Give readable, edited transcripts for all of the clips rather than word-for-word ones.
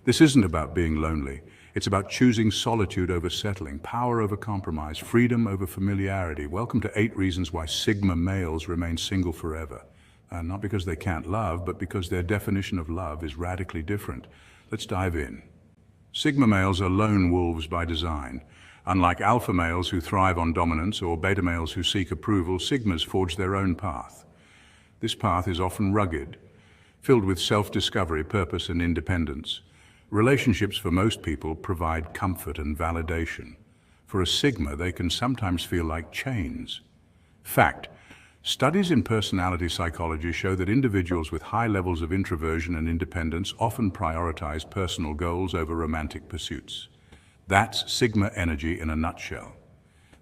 This isn't about being lonely. It's about choosing solitude over settling, power over compromise, freedom over familiarity. Welcome to 8 reasons why Sigma males remain single forever. Not because they can't love, but because their definition of love is radically different. Let's dive in. Sigma males are lone wolves by design. Unlike alpha males who thrive on dominance or beta males who seek approval, Sigmas forge their own path. This path is often rugged, filled with self-discovery, purpose, and independence. Relationships for most people provide comfort and validation. For a Sigma, they can sometimes feel like chains. Fact: studies in personality psychology show that individuals with high levels of introversion and independence often prioritize personal goals over romantic pursuits. That's Sigma energy in a nutshell.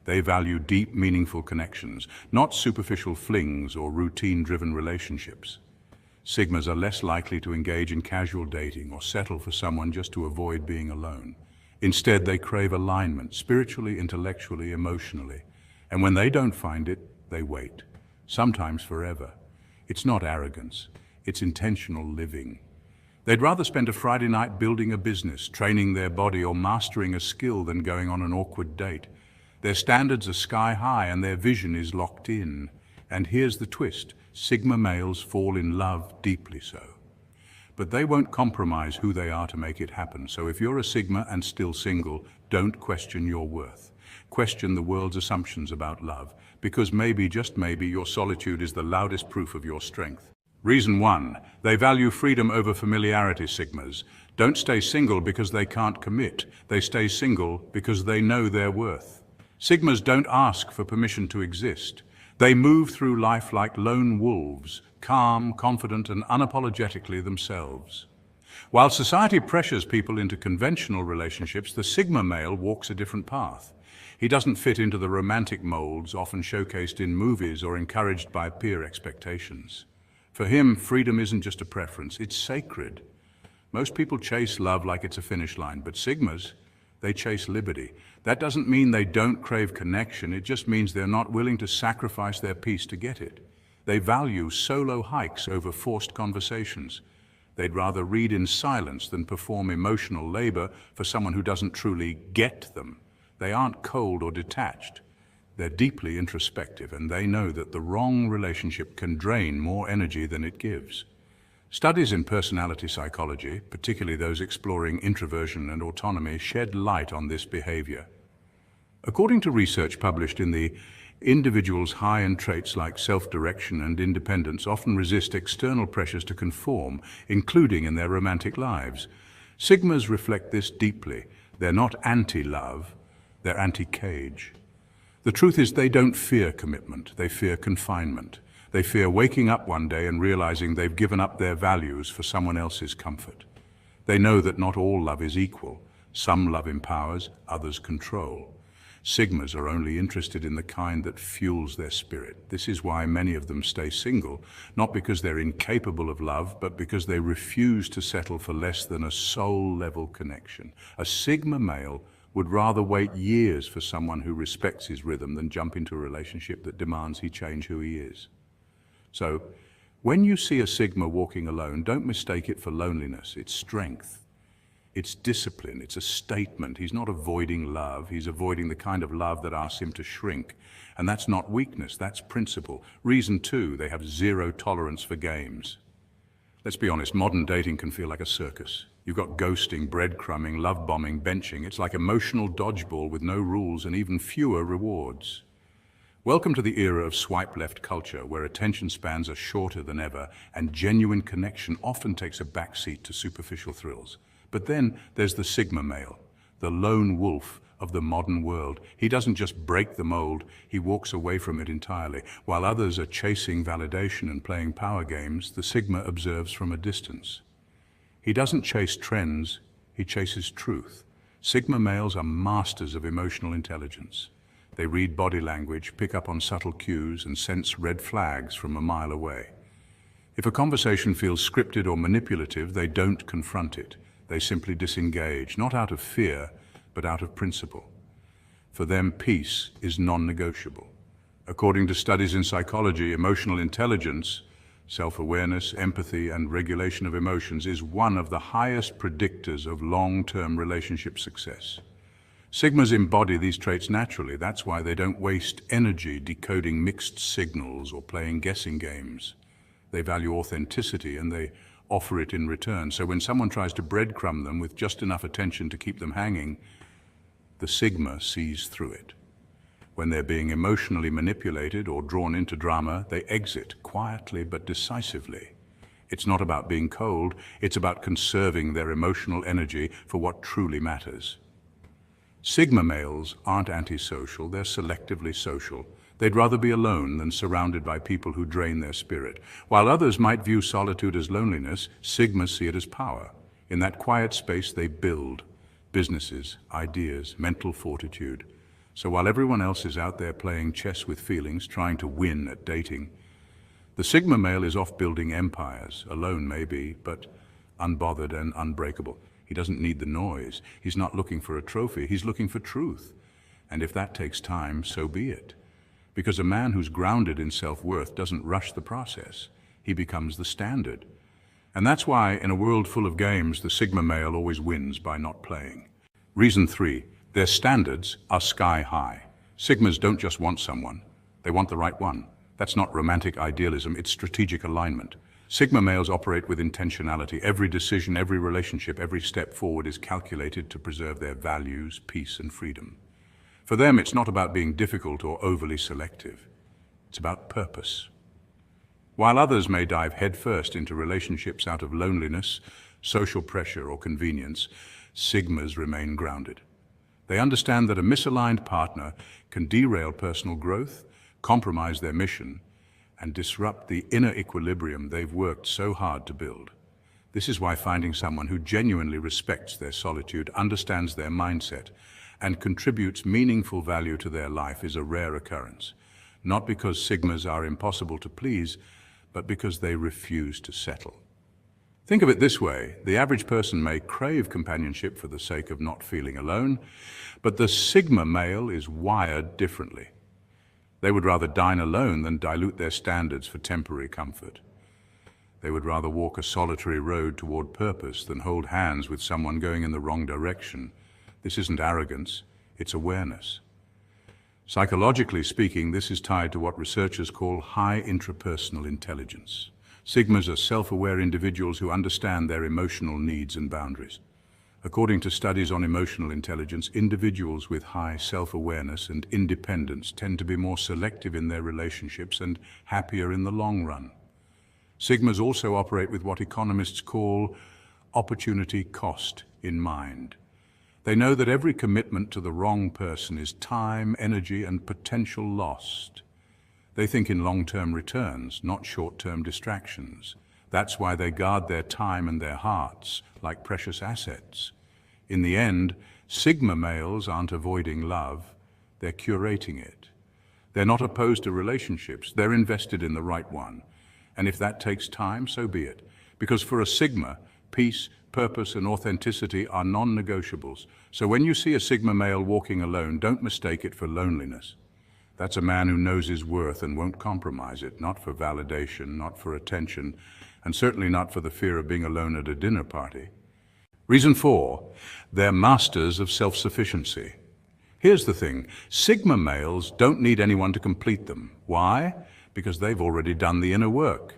They value deep, meaningful connections, not superficial flings or routine-driven relationships. Sigmas are less likely to engage in casual dating or settle for someone just to avoid being alone. Instead, they crave alignment, spiritually, intellectually, emotionally. And when they don't find it, they wait. Sometimes forever. It's not arrogance, it's intentional living. They'd rather spend a Friday night building a business, training their body, or mastering a skill than going on an awkward date. Their standards are sky high and their vision is locked in. And here's the twist: Sigma males fall in love deeply so. But they won't compromise who they are to make it happen. So if you're a Sigma and still single, don't question your worth. Question the world's assumptions about love, because maybe, just maybe, your solitude is the loudest proof of your strength. Reason 1, they value freedom over familiarity. Sigmas don't stay single because they can't commit. They stay single because they know their worth. Sigmas don't ask for permission to exist. They move through life like lone wolves, calm, confident, and unapologetically themselves. While society pressures people into conventional relationships, the Sigma male walks a different path. He doesn't fit into the romantic molds often showcased in movies or encouraged by peer expectations. For him, freedom isn't just a preference, it's sacred. Most people chase love like it's a finish line, but Sigmas, they chase liberty. That doesn't mean they don't crave connection, it just means they're not willing to sacrifice their peace to get it. They value solo hikes over forced conversations. They'd rather read in silence than perform emotional labor for someone who doesn't truly get them. They aren't cold or detached. They're deeply introspective, and they know that the wrong relationship can drain more energy than it gives. Studies in personality psychology, particularly those exploring introversion and autonomy, shed light on this behavior. According to research published in the individuals high in traits like self-direction and independence often resist external pressures to conform, including in their romantic lives. Sigmas reflect this deeply. They're not anti-love, they're anti-cage. The truth is they don't fear commitment, they fear confinement. They fear waking up one day and realizing they've given up their values for someone else's comfort. They know that not all love is equal. Some love empowers, others control. Sigmas are only interested in the kind that fuels their spirit. This is why many of them stay single, not because they're incapable of love, but because they refuse to settle for less than a soul-level connection. A Sigma male would rather wait years for someone who respects his rhythm than jump into a relationship that demands he change who he is. So, when you see a Sigma walking alone, don't mistake it for loneliness. It's strength. It's discipline. It's a statement. He's not avoiding love. He's avoiding the kind of love that asks him to shrink. And that's not weakness. That's principle. Reason 2, they have zero tolerance for games. Let's be honest, modern dating can feel like a circus. You've got ghosting, breadcrumbing, love bombing, benching. It's like emotional dodgeball with no rules and even fewer rewards. Welcome to the era of swipe left culture, where attention spans are shorter than ever and genuine connection often takes a backseat to superficial thrills. But then there's the Sigma male, the lone wolf of the modern world. He doesn't just break the mold, he walks away from it entirely. While others are chasing validation and playing power games, the Sigma observes from a distance. He doesn't chase trends, he chases truth. Sigma males are masters of emotional intelligence. They read body language, pick up on subtle cues, and sense red flags from a mile away. If a conversation feels scripted or manipulative, they don't confront it. They simply disengage, not out of fear, but out of principle. For them, peace is non-negotiable. According to studies in psychology, emotional intelligence Self-awareness, empathy, and regulation of emotions is one of the highest predictors of long-term relationship success. Sigmas embody these traits naturally. That's why they don't waste energy decoding mixed signals or playing guessing games. They value authenticity and they offer it in return. So when someone tries to breadcrumb them with just enough attention to keep them hanging, the Sigma sees through it. When they're being emotionally manipulated or drawn into drama, they exit quietly but decisively. It's not about being cold, it's about conserving their emotional energy for what truly matters. Sigma males aren't antisocial, they're selectively social. They'd rather be alone than surrounded by people who drain their spirit. While others might view solitude as loneliness, Sigmas see it as power. In that quiet space they build businesses, ideas, mental fortitude. So while everyone else is out there playing chess with feelings, trying to win at dating, the Sigma male is off building empires, alone maybe, but unbothered and unbreakable. He doesn't need the noise. He's not looking for a trophy. He's looking for truth. And if that takes time, so be it. Because a man who's grounded in self-worth doesn't rush the process. He becomes the standard. And that's why, in a world full of games, the Sigma male always wins by not playing. Reason 3, their standards are sky high. Sigmas don't just want someone. They want the right one. That's not romantic idealism, it's strategic alignment. Sigma males operate with intentionality. Every decision, every relationship, every step forward is calculated to preserve their values, peace, and freedom. For them, it's not about being difficult or overly selective. It's about purpose. While others may dive headfirst into relationships out of loneliness, social pressure, or convenience, Sigmas remain grounded. They understand that a misaligned partner can derail personal growth, compromise their mission, and disrupt the inner equilibrium they've worked so hard to build. This is why finding someone who genuinely respects their solitude, understands their mindset, and contributes meaningful value to their life is a rare occurrence. Not because Sigmas are impossible to please, but because they refuse to settle. Think of it this way, the average person may crave companionship for the sake of not feeling alone, but the Sigma male is wired differently. They would rather dine alone than dilute their standards for temporary comfort. They would rather walk a solitary road toward purpose than hold hands with someone going in the wrong direction. This isn't arrogance, it's awareness. Psychologically speaking, this is tied to what researchers call high intrapersonal intelligence. Sigmas are self-aware individuals who understand their emotional needs and boundaries. According to studies on emotional intelligence, individuals with high self-awareness and independence tend to be more selective in their relationships and happier in the long run. Sigmas also operate with what economists call opportunity cost in mind. They know that every commitment to the wrong person is time, energy, and potential lost. They think in long-term returns, not short-term distractions. That's why they guard their time and their hearts like precious assets. In the end, Sigma males aren't avoiding love, they're curating it. They're not opposed to relationships, they're invested in the right one. And if that takes time, so be it. Because for a Sigma, peace, purpose, and authenticity are non-negotiables. So when you see a Sigma male walking alone, don't mistake it for loneliness. That's a man who knows his worth and won't compromise it, not for validation, not for attention, and certainly not for the fear of being alone at a dinner party. Reason 4, they're masters of self-sufficiency. Here's the thing, Sigma males don't need anyone to complete them. Why? Because they've already done the inner work.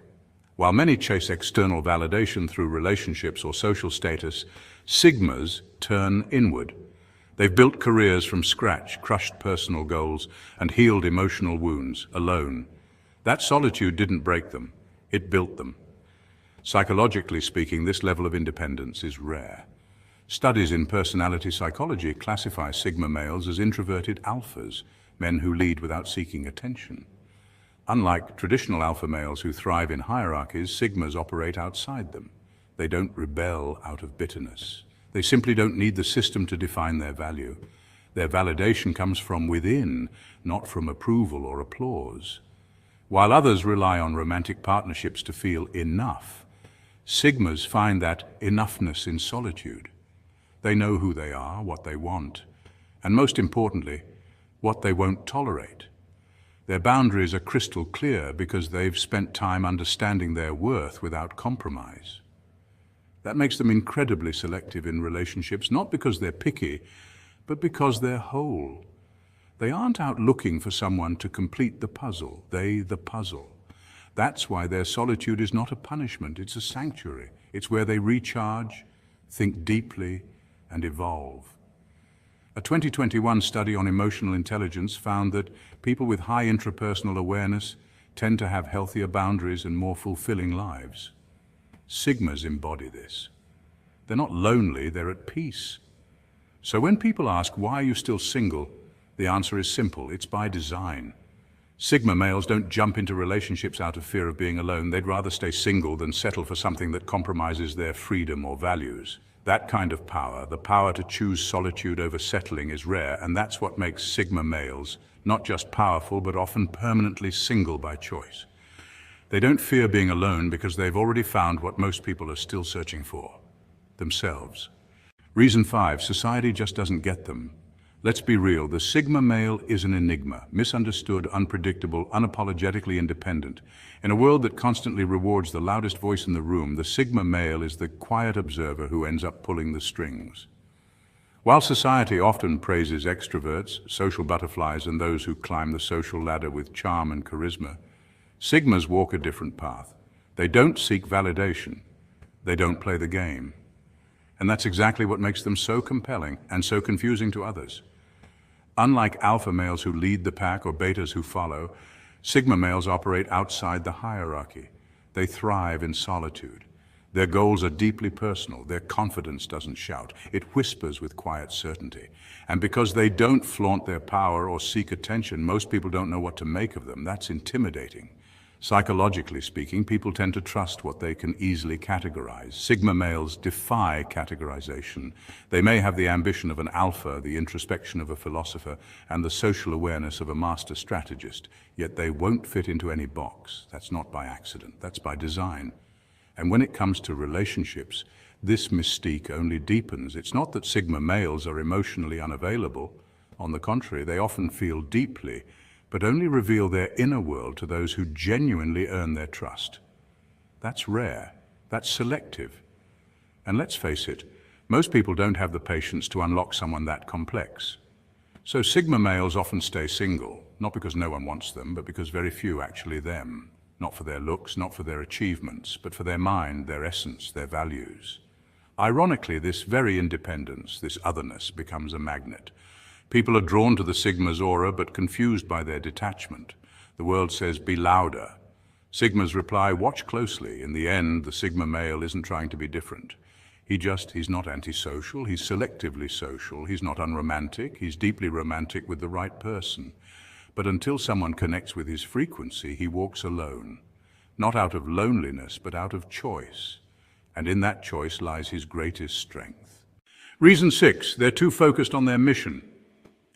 While many chase external validation through relationships or social status, Sigmas turn inward. They've built careers from scratch, crushed personal goals, and healed emotional wounds alone. That solitude didn't break them, it built them. Psychologically speaking, this level of independence is rare. Studies in personality psychology classify Sigma males as introverted alphas, men who lead without seeking attention. Unlike traditional alpha males who thrive in hierarchies, Sigmas operate outside them. They don't rebel out of bitterness. They simply don't need the system to define their value. Their validation comes from within, not from approval or applause. While others rely on romantic partnerships to feel enough, Sigmas find that enoughness in solitude. They know who they are, what they want, and most importantly, what they won't tolerate. Their boundaries are crystal clear because they've spent time understanding their worth without compromise. That makes them incredibly selective in relationships, not because they're picky, but because they're whole. They aren't out looking for someone to complete the puzzle, the puzzle. That's why their solitude is not a punishment, it's a sanctuary. It's where they recharge, think deeply, and evolve. A 2021 study on emotional intelligence found that people with high intrapersonal awareness tend to have healthier boundaries and more fulfilling lives. Sigmas embody this. They're not lonely, they're at peace. So when people ask, why are you still single? The answer is simple, it's by design. Sigma males don't jump into relationships out of fear of being alone. They'd rather stay single than settle for something that compromises their freedom or values. That kind of power, the power to choose solitude over settling, is rare, and that's what makes Sigma males not just powerful, but often permanently single by choice. They don't fear being alone because they've already found what most people are still searching for: themselves. Reason 5, society just doesn't get them. Let's be real, the Sigma male is an enigma, misunderstood, unpredictable, unapologetically independent. In a world that constantly rewards the loudest voice in the room, the Sigma male is the quiet observer who ends up pulling the strings. While society often praises extroverts, social butterflies, and those who climb the social ladder with charm and charisma, Sigmas walk a different path. They don't seek validation. They don't play the game. And that's exactly what makes them so compelling and so confusing to others. Unlike alpha males who lead the pack or betas who follow, Sigma males operate outside the hierarchy. They thrive in solitude. Their goals are deeply personal. Their confidence doesn't shout. It whispers with quiet certainty. And because they don't flaunt their power or seek attention, most people don't know what to make of them. That's intimidating. Psychologically speaking, people tend to trust what they can easily categorize. Sigma males defy categorization. They may have the ambition of an alpha, the introspection of a philosopher, and the social awareness of a master strategist, yet they won't fit into any box. That's not by accident, that's by design. And when it comes to relationships, this mystique only deepens. It's not that Sigma males are emotionally unavailable. On the contrary, they often feel deeply, but only reveal their inner world to those who genuinely earn their trust. That's rare, that's selective. And let's face it, most people don't have the patience to unlock someone that complex. So Sigma males often stay single, not because no one wants them, but because very few actually them. Not for their looks, not for their achievements, but for their mind, their essence, their values. Ironically, this very independence, this otherness, becomes a magnet. People are drawn to the Sigma's aura, but confused by their detachment. The world says, be louder. Sigmas reply, watch closely. In the end, the Sigma male isn't trying to be different. He's not antisocial, he's selectively social, he's not unromantic, he's deeply romantic with the right person. But until someone connects with his frequency, he walks alone. Not out of loneliness, but out of choice. And in that choice lies his greatest strength. Reason 6, they're too focused on their mission.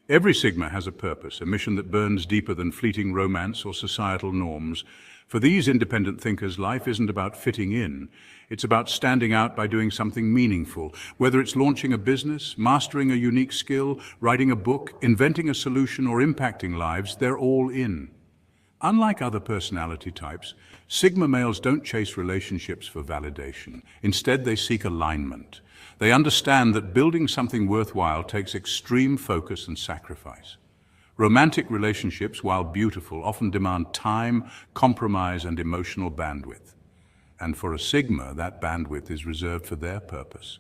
Every Sigma has a purpose, a mission that burns deeper than fleeting romance or societal norms. For these independent thinkers, life isn't about fitting in. It's about standing out by doing something meaningful. Whether it's launching a business, mastering a unique skill, writing a book, inventing a solution, or impacting lives, they're all in. Unlike other personality types, Sigma males don't chase relationships for validation. Instead, they seek alignment. They understand that building something worthwhile takes extreme focus and sacrifice. Romantic relationships, while beautiful, often demand time, compromise, and emotional bandwidth. And for a Sigma, that bandwidth is reserved for their purpose.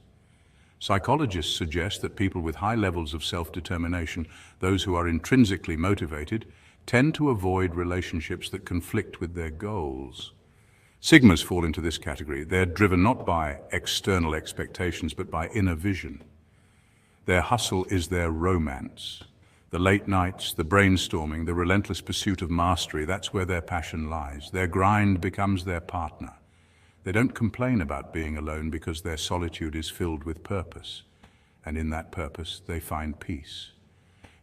Psychologists suggest that people with high levels of self-determination, those who are intrinsically motivated, tend to avoid relationships that conflict with their goals. Sigmas fall into this category. They're driven not by external expectations, but by inner vision. Their hustle is their romance. The late nights, the brainstorming, the relentless pursuit of mastery, that's where their passion lies. Their grind becomes their partner. They don't complain about being alone because their solitude is filled with purpose. And in that purpose, they find peace.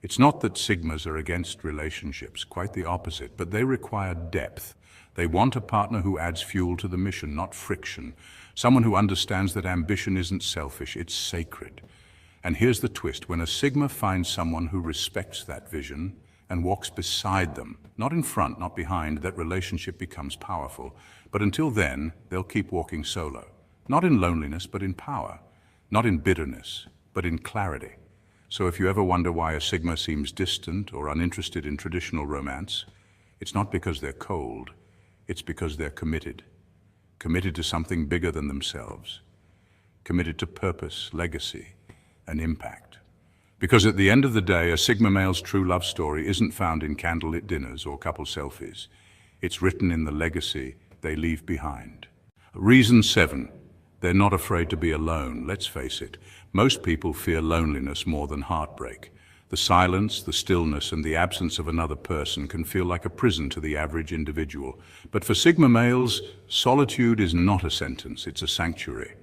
It's not that Sigmas are against relationships, quite the opposite, but they require depth. They want a partner who adds fuel to the mission, not friction. Someone who understands that ambition isn't selfish, it's sacred. And here's the twist. When a Sigma finds someone who respects that vision, and walks beside them, not in front, not behind, that relationship becomes powerful. But until then, they'll keep walking solo. Not in loneliness, but in power. Not in bitterness, but in clarity. So if you ever wonder why a Sigma seems distant or uninterested in traditional romance, it's not because they're cold, it's because they're committed. Committed to something bigger than themselves. Committed to purpose, legacy, and impact. Because at the end of the day, a Sigma male's true love story isn't found in candlelit dinners or couple selfies. It's written in the legacy they leave behind. Reason 7. They're not afraid to be alone. Let's face it, most people fear loneliness more than heartbreak. The silence, the stillness, and the absence of another person can feel like a prison to the average individual. But for Sigma males, solitude is not a sentence, it's a sanctuary.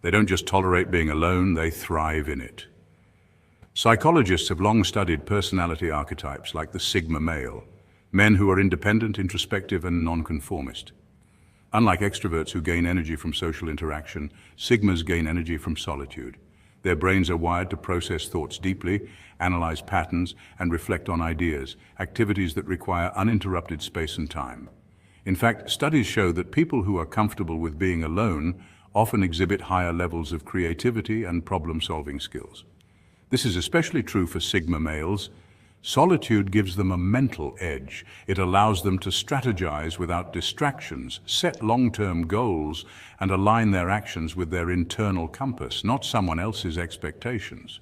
They don't just tolerate being alone, they thrive in it. Psychologists have long studied personality archetypes like the Sigma male, men who are independent, introspective, and nonconformist. Unlike extroverts who gain energy from social interaction, Sigmas gain energy from solitude. Their brains are wired to process thoughts deeply, analyze patterns, and reflect on ideas, activities that require uninterrupted space and time. In fact, studies show that people who are comfortable with being alone often exhibit higher levels of creativity and problem-solving skills. This is especially true for Sigma males. Solitude gives them a mental edge. It allows them to strategize without distractions, set long-term goals, and align their actions with their internal compass, not someone else's expectations.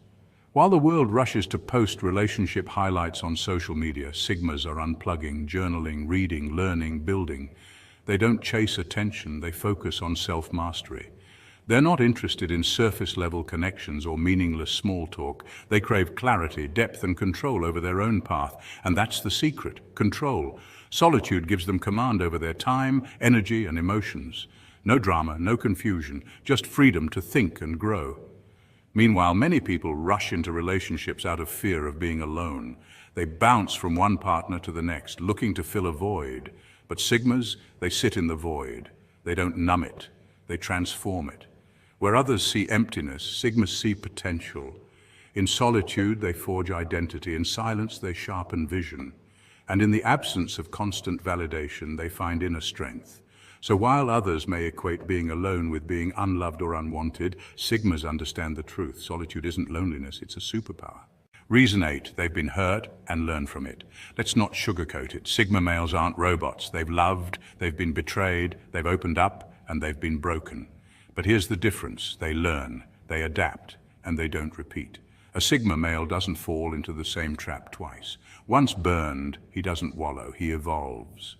While the world rushes to post relationship highlights on social media, Sigmas are unplugging, journaling, reading, learning, building. They don't chase attention, they focus on self-mastery. They're not interested in surface-level connections or meaningless small talk. They crave clarity, depth, and control over their own path. And that's the secret: control. Solitude gives them command over their time, energy, and emotions. No drama, no confusion, just freedom to think and grow. Meanwhile, many people rush into relationships out of fear of being alone. They bounce from one partner to the next, looking to fill a void. But Sigmas, they sit in the void. They don't numb it, they transform it. Where others see emptiness, Sigmas see potential. In solitude, they forge identity. In silence, they sharpen vision. And in the absence of constant validation, they find inner strength. So while others may equate being alone with being unloved or unwanted, Sigmas understand the truth. Solitude isn't loneliness, it's a superpower. Reason 8, they've been hurt and learned from it. Let's not sugarcoat it. Sigma males aren't robots. They've loved, they've been betrayed, they've opened up, and they've been broken. But here's the difference: they learn, they adapt, and they don't repeat. A Sigma male doesn't fall into the same trap twice. Once burned, he doesn't wallow, he evolves.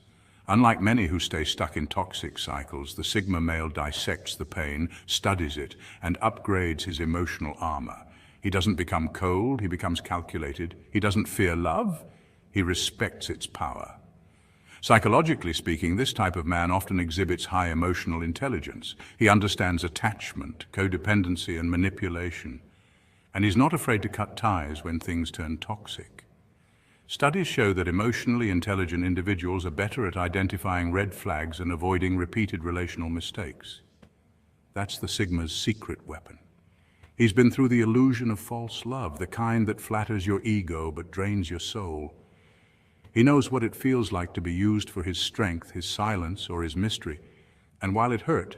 Unlike many who stay stuck in toxic cycles, the Sigma male dissects the pain, studies it, and upgrades his emotional armor. He doesn't become cold, he becomes calculated. He doesn't fear love, he respects its power. Psychologically speaking, this type of man often exhibits high emotional intelligence. He understands attachment, codependency, and manipulation. And he's not afraid to cut ties when things turn toxic. Studies show that emotionally intelligent individuals are better at identifying red flags and avoiding repeated relational mistakes. That's the Sigma's secret weapon. He's been through the illusion of false love, the kind that flatters your ego but drains your soul. He knows what it feels like to be used for his strength, his silence, or his mystery. And while it hurt,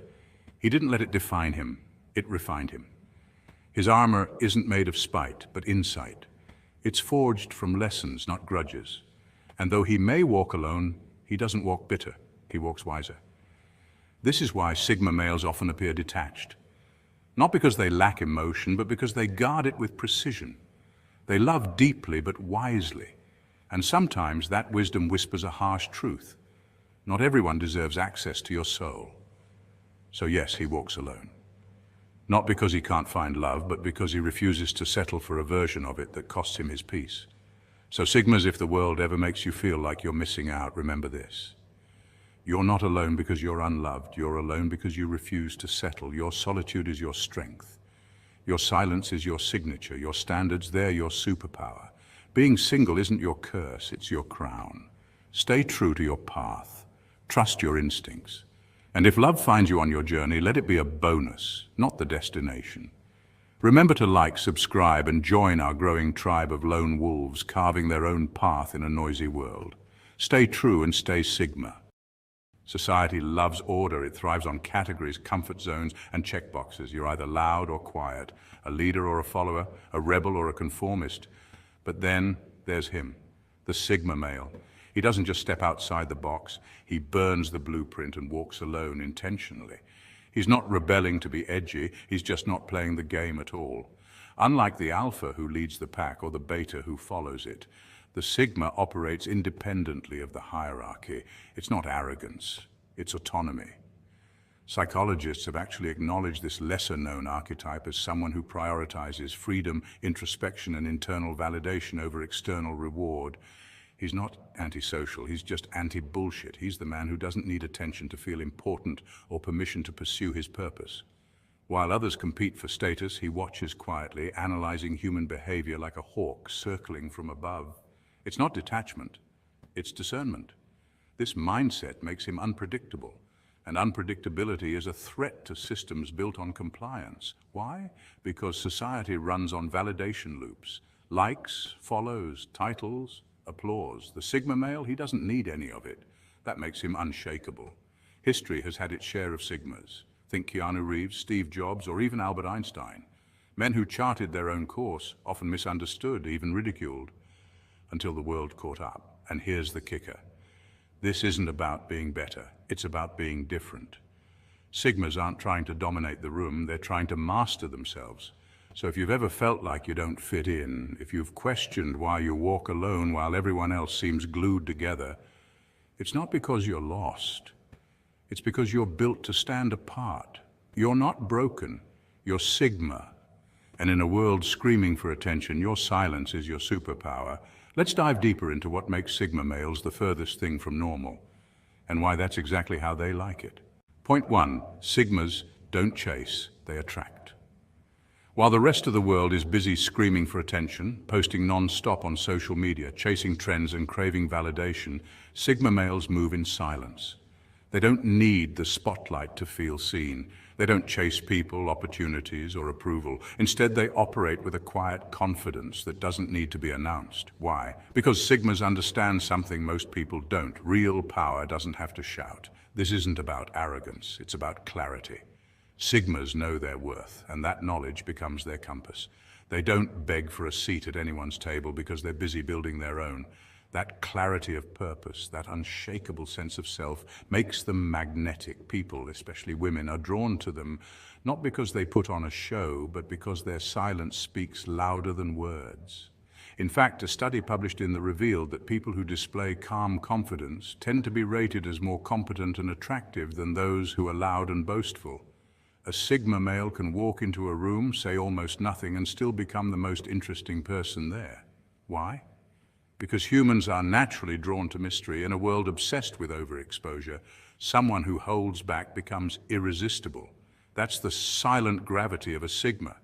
he didn't let it define him, it refined him. His armor isn't made of spite, but insight. It's forged from lessons, not grudges. And though he may walk alone, he doesn't walk bitter, he walks wiser. This is why Sigma males often appear detached. Not because they lack emotion, but because they guard it with precision. They love deeply, but wisely. And sometimes that wisdom whispers a harsh truth. Not everyone deserves access to your soul. So yes, he walks alone. Not because he can't find love, but because he refuses to settle for a version of it that costs him his peace. So Sigmas, if the world ever makes you feel like you're missing out, remember this. You're not alone because you're unloved. You're alone because you refuse to settle. Your solitude is your strength. Your silence is your signature. Your standards, they're your superpower. Being single isn't your curse, it's your crown. Stay true to your path. Trust your instincts. And if love finds you on your journey, let it be a bonus, not the destination. Remember to like, subscribe, and join our growing tribe of lone wolves carving their own path in a noisy world. Stay true and stay Sigma. Society loves order. It thrives on categories, comfort zones, and checkboxes. You're either loud or quiet, a leader or a follower, a rebel or a conformist. But then there's him, the Sigma male. He doesn't just step outside the box. He burns the blueprint and walks alone intentionally. He's not rebelling to be edgy. He's just not playing the game at all. Unlike the alpha who leads the pack or the beta who follows it, the Sigma operates independently of the hierarchy. It's not arrogance, it's autonomy. Psychologists have actually acknowledged this lesser-known archetype as someone who prioritizes freedom, introspection, and internal validation over external reward. He's not antisocial, he's just anti-bullshit. He's the man who doesn't need attention to feel important or permission to pursue his purpose. While others compete for status, he watches quietly, analyzing human behavior like a hawk circling from above. It's not detachment, it's discernment. This mindset makes him unpredictable, and unpredictability is a threat to systems built on compliance. Why? Because society runs on validation loops. Likes, follows, titles, applause. The Sigma male, he doesn't need any of it. That makes him unshakable. History has had its share of Sigmas. Think Keanu Reeves, Steve Jobs, or even Albert Einstein. Men who charted their own course, often misunderstood, even ridiculed, until the world caught up. And here's the kicker. This isn't about being better. It's about being different. Sigmas aren't trying to dominate the room. They're trying to master themselves. So if you've ever felt like you don't fit in, if you've questioned why you walk alone while everyone else seems glued together, it's not because you're lost. It's because you're built to stand apart. You're not broken. You're Sigma. And in a world screaming for attention, your silence is your superpower. Let's dive deeper into what makes Sigma males the furthest thing from normal, and why that's exactly how they like it. Point 1. Sigmas don't chase, they attract. While the rest of the world is busy screaming for attention, posting non-stop on social media, chasing trends and craving validation, Sigma males move in silence. They don't need the spotlight to feel seen. They don't chase people, opportunities, or approval. Instead, they operate with a quiet confidence that doesn't need to be announced. Why? Because Sigmas understand something most people don't. Real power doesn't have to shout. This isn't about arrogance, it's about clarity. Sigmas know their worth, and that knowledge becomes their compass. They don't beg for a seat at anyone's table because they're busy building their own. That clarity of purpose, that unshakable sense of self, makes them magnetic. People, especially women, are drawn to them, not because they put on a show, but because their silence speaks louder than words. In fact, a study published in The revealed that people who display calm confidence tend to be rated as more competent and attractive than those who are loud and boastful. A Sigma male can walk into a room, say almost nothing, and still become the most interesting person there. Why? Because humans are naturally drawn to mystery. In a world obsessed with overexposure, someone who holds back becomes irresistible. That's the silent gravity of a Sigma.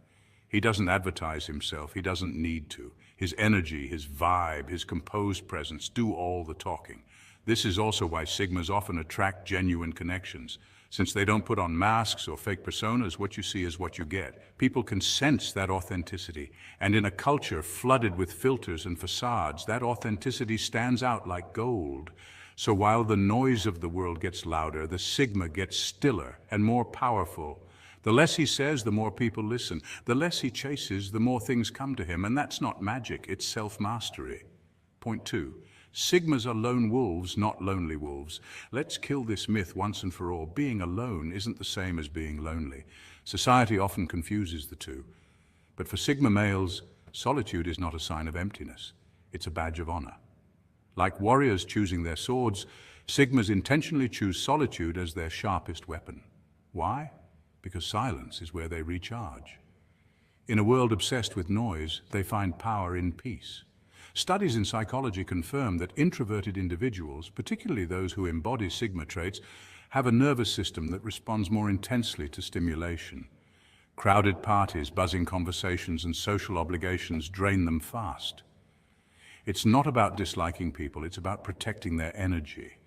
He doesn't advertise himself, he doesn't need to. His energy, his vibe, his composed presence do all the talking. This is also why Sigmas often attract genuine connections. Since they don't put on masks or fake personas, what you see is what you get. People can sense that authenticity. And in a culture flooded with filters and facades, that authenticity stands out like gold. So while the noise of the world gets louder, the Sigma gets stiller and more powerful. The less he says, the more people listen. The less he chases, the more things come to him. And that's not magic, it's self-mastery. Point 2. Sigmas are lone wolves, not lonely wolves. Let's kill this myth once and for all. Being alone isn't the same as being lonely. Society often confuses the two. But for Sigma males, solitude is not a sign of emptiness. It's a badge of honor. Like warriors choosing their swords, Sigmas intentionally choose solitude as their sharpest weapon. Why? Because silence is where they recharge. In a world obsessed with noise, they find power in peace. Studies in psychology confirm that introverted individuals, particularly those who embody Sigma traits, have a nervous system that responds more intensely to stimulation. Crowded parties, buzzing conversations, and social obligations drain them fast. It's not about disliking people, it's about protecting their energy.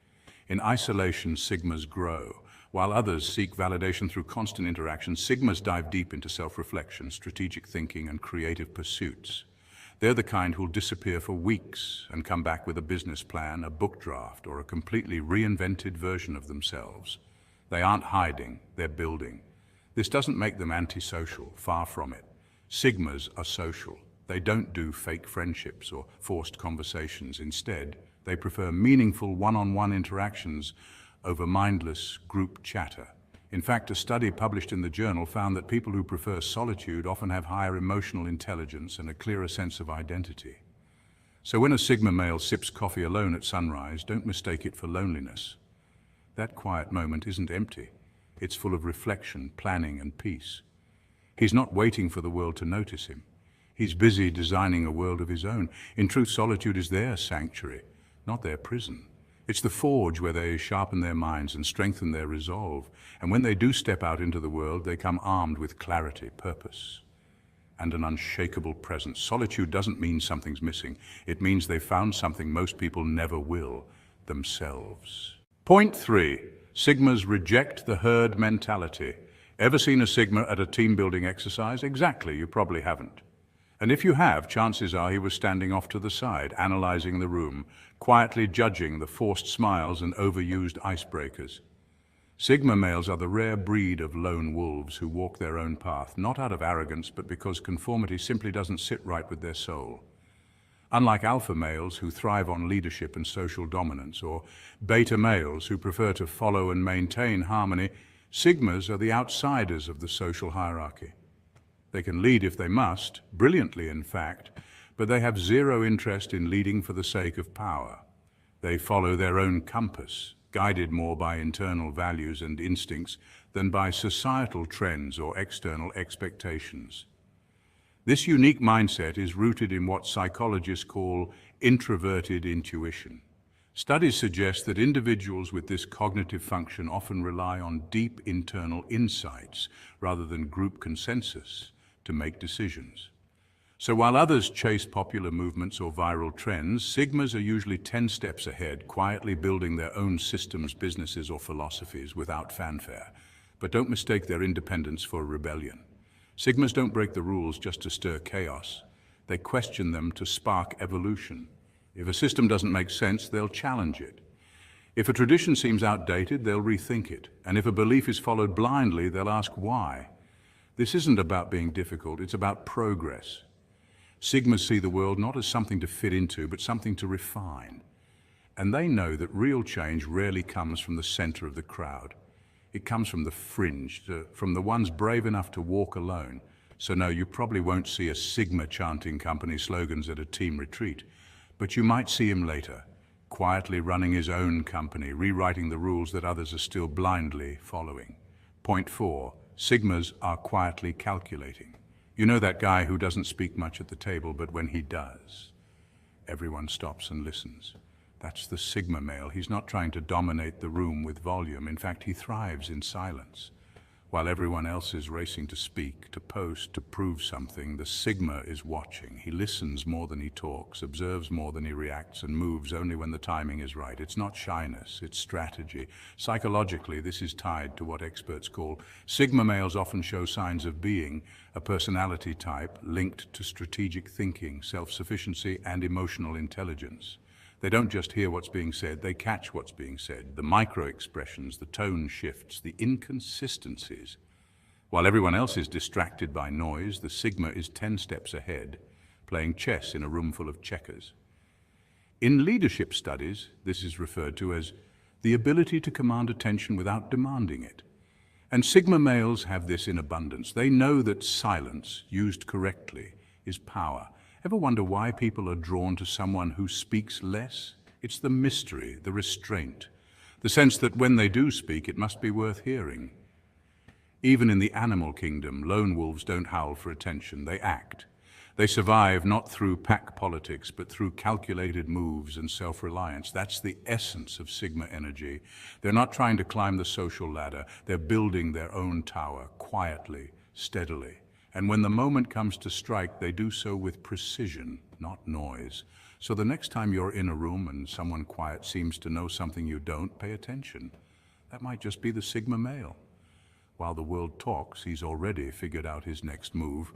In isolation, Sigmas grow. While others seek validation through constant interaction, Sigmas dive deep into self-reflection, strategic thinking, and creative pursuits. They're the kind who'll disappear for weeks and come back with a business plan, a book draft, or a completely reinvented version of themselves. They aren't hiding, they're building. This doesn't make them antisocial, far from it. Sigmas are social. They don't do fake friendships or forced conversations. Instead, they prefer meaningful one-on-one interactions over mindless group chatter. In fact, a study published in the journal found that people who prefer solitude often have higher emotional intelligence and a clearer sense of identity. So when a Sigma male sips coffee alone at sunrise, don't mistake it for loneliness. That quiet moment isn't empty. It's full of reflection, planning, and peace. He's not waiting for the world to notice him. He's busy designing a world of his own. In truth, solitude is their sanctuary, not their prison. It's the forge where they sharpen their minds and strengthen their resolve. And when they do step out into the world, they come armed with clarity, purpose, and an unshakable presence. Solitude doesn't mean something's missing. It means they've found something most people never will, themselves. Point 3. Sigmas reject the herd mentality. Ever seen a Sigma at a team-building exercise? Exactly, you probably haven't. And if you have, chances are he was standing off to the side, analyzing the room, quietly judging the forced smiles and overused icebreakers. Sigma males are the rare breed of lone wolves who walk their own path, not out of arrogance, but because conformity simply doesn't sit right with their soul. Unlike alpha males who thrive on leadership and social dominance, or beta males who prefer to follow and maintain harmony, Sigmas are the outsiders of the social hierarchy. They can lead if they must, brilliantly in fact, but they have zero interest in leading for the sake of power. They follow their own compass, guided more by internal values and instincts than by societal trends or external expectations. This unique mindset is rooted in what psychologists call introverted intuition. Studies suggest that individuals with this cognitive function often rely on deep internal insights rather than group consensus to make decisions. So while others chase popular movements or viral trends, Sigmas are usually 10 steps ahead, quietly building their own systems, businesses, or philosophies without fanfare. But don't mistake their independence for rebellion. Sigmas don't break the rules just to stir chaos. They question them to spark evolution. If a system doesn't make sense, they'll challenge it. If a tradition seems outdated, they'll rethink it. And if a belief is followed blindly, they'll ask why. This isn't about being difficult, it's about progress. Sigmas see the world not as something to fit into, but something to refine. And they know that real change rarely comes from the center of the crowd. It comes from the fringe, from the ones brave enough to walk alone. So no, you probably won't see a Sigma chanting company slogans at a team retreat, but you might see him later, quietly running his own company, rewriting the rules that others are still blindly following. Point 4. Sigmas are quietly calculating. You know that guy who doesn't speak much at the table, but when he does, everyone stops and listens. That's the Sigma male. He's not trying to dominate the room with volume. In fact, he thrives in silence. While everyone else is racing to speak, to post, to prove something, the Sigma is watching. He listens more than he talks, observes more than he reacts, and moves only when the timing is right. It's not shyness, it's strategy. Psychologically, this is tied to what experts call Sigma males often show signs of being a personality type linked to strategic thinking, self-sufficiency, and emotional intelligence. They don't just hear what's being said, they catch what's being said, the micro-expressions, the tone shifts, the inconsistencies. While everyone else is distracted by noise, the Sigma is 10 steps ahead, playing chess in a room full of checkers. In leadership studies, this is referred to as the ability to command attention without demanding it. And Sigma males have this in abundance. They know that silence, used correctly, is power. Ever wonder why people are drawn to someone who speaks less? It's the mystery, the restraint, the sense that when they do speak, it must be worth hearing. Even in the animal kingdom, lone wolves don't howl for attention, they act. They survive not through pack politics, but through calculated moves and self-reliance. That's the essence of Sigma energy. They're not trying to climb the social ladder, they're building their own tower, quietly, steadily. And when the moment comes to strike, they do so with precision, not noise. So the next time you're in a room and someone quiet seems to know something you don't, pay attention. That might just be the Sigma male. While the world talks, he's already figured out his next move.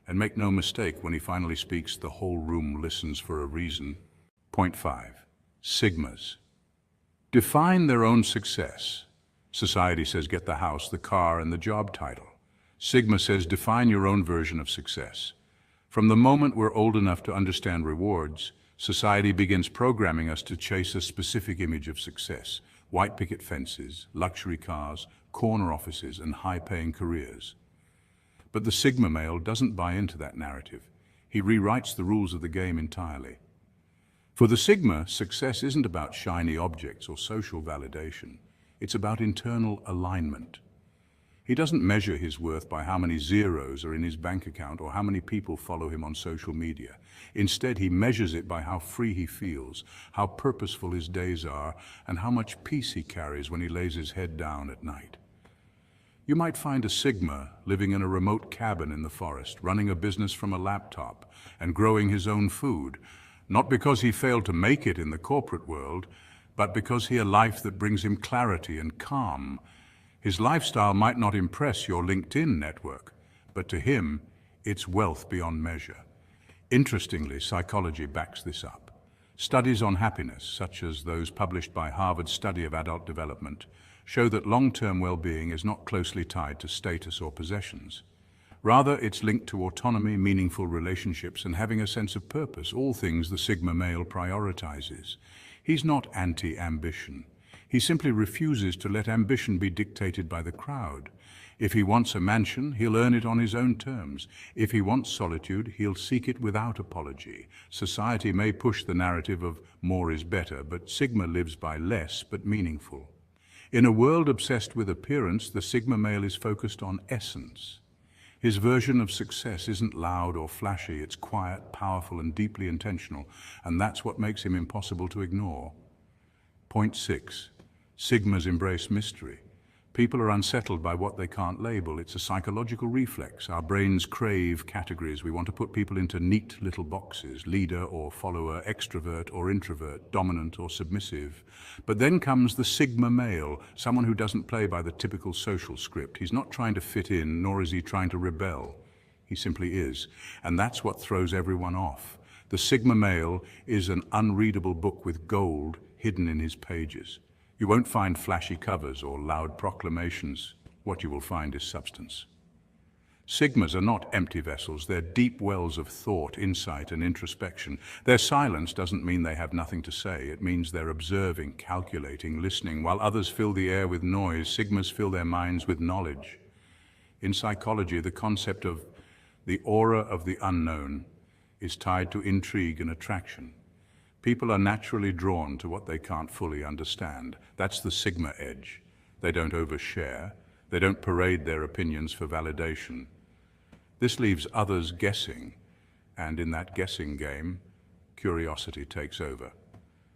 And make no mistake, when he finally speaks, the whole room listens for a reason. Point 5. Sigmas. Define their own success. Society says get the house, the car, and the job title. Sigma says define your own version of success. From the moment we're old enough to understand rewards, society begins programming us to chase a specific image of success. White picket fences, luxury cars, corner offices, and high-paying careers. But the Sigma male doesn't buy into that narrative. He rewrites the rules of the game entirely. For the Sigma, success isn't about shiny objects or social validation. It's about internal alignment. He doesn't measure his worth by how many zeros are in his bank account or how many people follow him on social media. Instead, he measures it by how free he feels, how purposeful his days are, and how much peace he carries when he lays his head down at night. You might find a Sigma living in a remote cabin in the forest, running a business from a laptop and growing his own food, not because he failed to make it in the corporate world, but because he has a life that brings him clarity and calm. His lifestyle might not impress your LinkedIn network, but to him, it's wealth beyond measure. Interestingly, psychology backs this up. Studies on happiness, such as those published by Harvard's Study of Adult Development, show that long-term well-being is not closely tied to status or possessions. Rather, it's linked to autonomy, meaningful relationships, and having a sense of purpose, all things the Sigma male prioritizes. He's not anti-ambition. He simply refuses to let ambition be dictated by the crowd. If he wants a mansion, he'll earn it on his own terms. If he wants solitude, he'll seek it without apology. Society may push the narrative of more is better, but Sigma lives by less but meaningful. In a world obsessed with appearance, the Sigma male is focused on essence. His version of success isn't loud or flashy, it's quiet, powerful, and deeply intentional, and that's what makes him impossible to ignore. Point 6. Sigmas embrace mystery. People are unsettled by what they can't label. It's a psychological reflex. Our brains crave categories. We want to put people into neat little boxes: leader or follower, extrovert or introvert, dominant or submissive. But then comes the Sigma male, someone who doesn't play by the typical social script. He's not trying to fit in, nor is he trying to rebel. He simply is. And that's what throws everyone off. The Sigma male is an unreadable book with gold hidden in his pages. You won't find flashy covers or loud proclamations. What you will find is substance. Sigmas are not empty vessels. They're deep wells of thought, insight, and introspection. Their silence doesn't mean they have nothing to say. It means they're observing, calculating, listening. While others fill the air with noise, Sigmas fill their minds with knowledge. In psychology, the concept of the aura of the unknown is tied to intrigue and attraction. People are naturally drawn to what they can't fully understand. That's the Sigma edge. They don't overshare. They don't parade their opinions for validation. This leaves others guessing, and in that guessing game, curiosity takes over.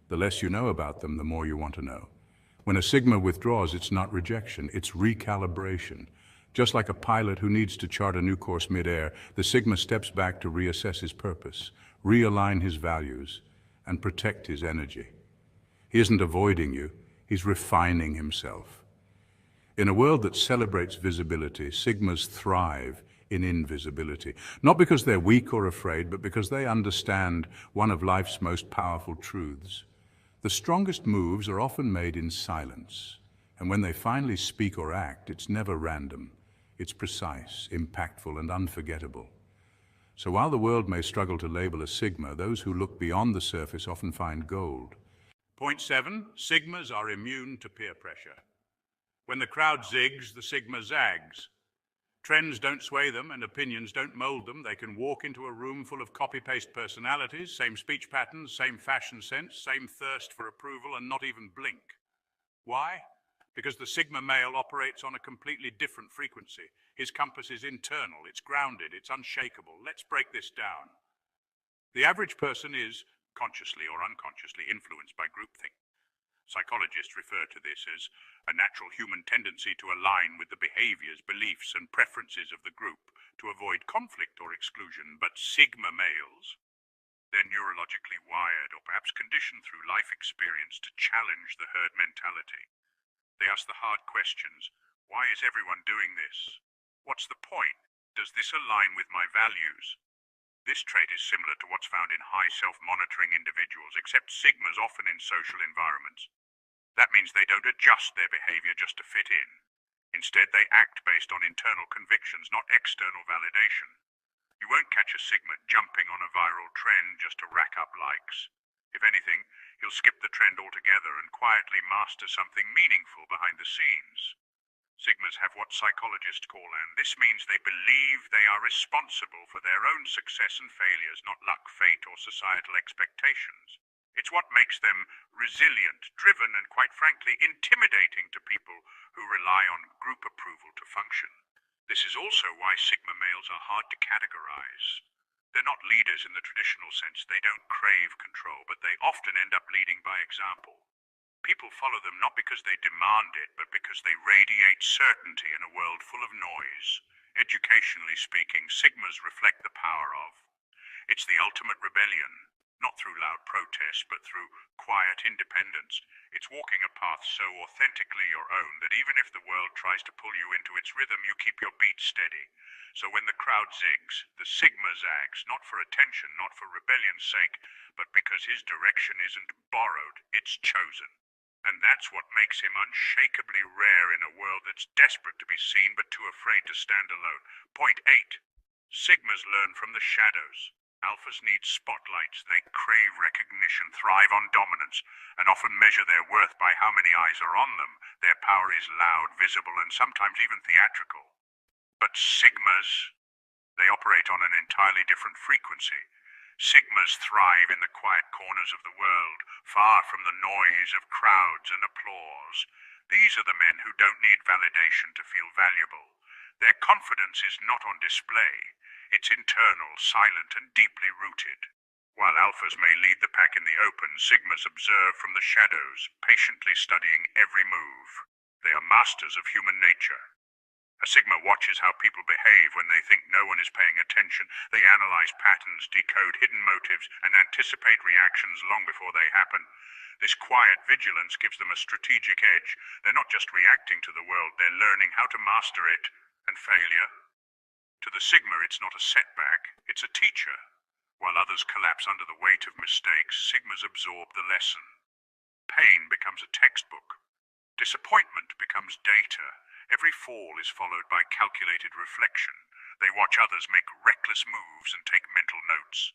The less you know about them, the more you want to know. When a Sigma withdraws, it's not rejection, it's recalibration. Just like a pilot who needs to chart a new course mid-air, the Sigma steps back to reassess his purpose, realign his values, and protect his energy. He isn't avoiding you, he's refining himself. In a world that celebrates visibility, Sigmas thrive in invisibility. Not because they're weak or afraid, but because they understand one of life's most powerful truths. The strongest moves are often made in silence, and when they finally speak or act, it's never random. It's precise, impactful, and unforgettable. So while the world may struggle to label a Sigma, those who look beyond the surface often find gold. Point 7. Sigmas are immune to peer pressure. When the crowd zigs, the Sigma zags. Trends don't sway them and opinions don't mold them. They can walk into a room full of copy-paste personalities, same speech patterns, same fashion sense, same thirst for approval, and not even blink. Why? Because the Sigma male operates on a completely different frequency. His compass is internal, it's grounded, it's unshakable. Let's break this down. The average person is consciously or unconsciously influenced by groupthink. Psychologists refer to this as a natural human tendency to align with the behaviors, beliefs, and preferences of the group to avoid conflict or exclusion. But Sigma males, they're neurologically wired or perhaps conditioned through life experience to challenge the herd mentality. They ask the hard questions. Why is everyone doing this? What's the point? Does this align with my values? This trait is similar to what's found in high self-monitoring individuals, except sigmas often in social environments. That means they don't adjust their behavior just to fit in. Instead, they act based on internal convictions, not external validation. You won't catch a sigma jumping on a viral trend just to rack up likes. If anything, he'll skip the trend altogether and quietly master something meaningful behind the scenes. Sigmas have what psychologists call, and this means they believe they are responsible for their own success and failures, not luck, fate, or societal expectations. It's what makes them resilient, driven, and quite frankly, intimidating to people who rely on group approval to function. This is also why Sigma males are hard to categorize. They're not leaders in the traditional sense. They don't crave control, but they often end up leading by example. People follow them not because they demand it, but because they radiate certainty in a world full of noise. Educationally speaking, Sigmas reflect the power of. It's the ultimate rebellion, not through loud protest, but through quiet independence. It's walking a path so authentically your own that even if the world tries to pull you into its rhythm, you keep your beat steady. So when the crowd zigs, the Sigma zags, not for attention, not for rebellion's sake, but because his direction isn't borrowed, it's chosen. And that's what makes him unshakably rare in a world that's desperate to be seen but too afraid to stand alone. Point 8. Sigmas learn from the shadows. Alphas need spotlights. They crave recognition, thrive on dominance, and often measure their worth by how many eyes are on them. Their power is loud, visible, and sometimes even theatrical. But Sigmas, they operate on an entirely different frequency. Sigmas thrive in the quiet corners of the world, far from the noise of crowds and applause. These are the men who don't need validation to feel valuable. Their confidence is not on display. It's internal, silent, and deeply rooted. While alphas may lead the pack in the open, Sigmas observe from the shadows, patiently studying every move. They are masters of human nature. A Sigma watches how people behave when they think no one is paying attention. They analyze patterns, decode hidden motives, and anticipate reactions long before they happen. This quiet vigilance gives them a strategic edge. They're not just reacting to the world, they're learning how to master it. And failure? To the Sigma, it's not a setback, it's a teacher. While others collapse under the weight of mistakes, Sigmas absorb the lesson. Pain becomes a textbook. Disappointment becomes data. Every fall is followed by calculated reflection. They watch others make reckless moves and take mental notes.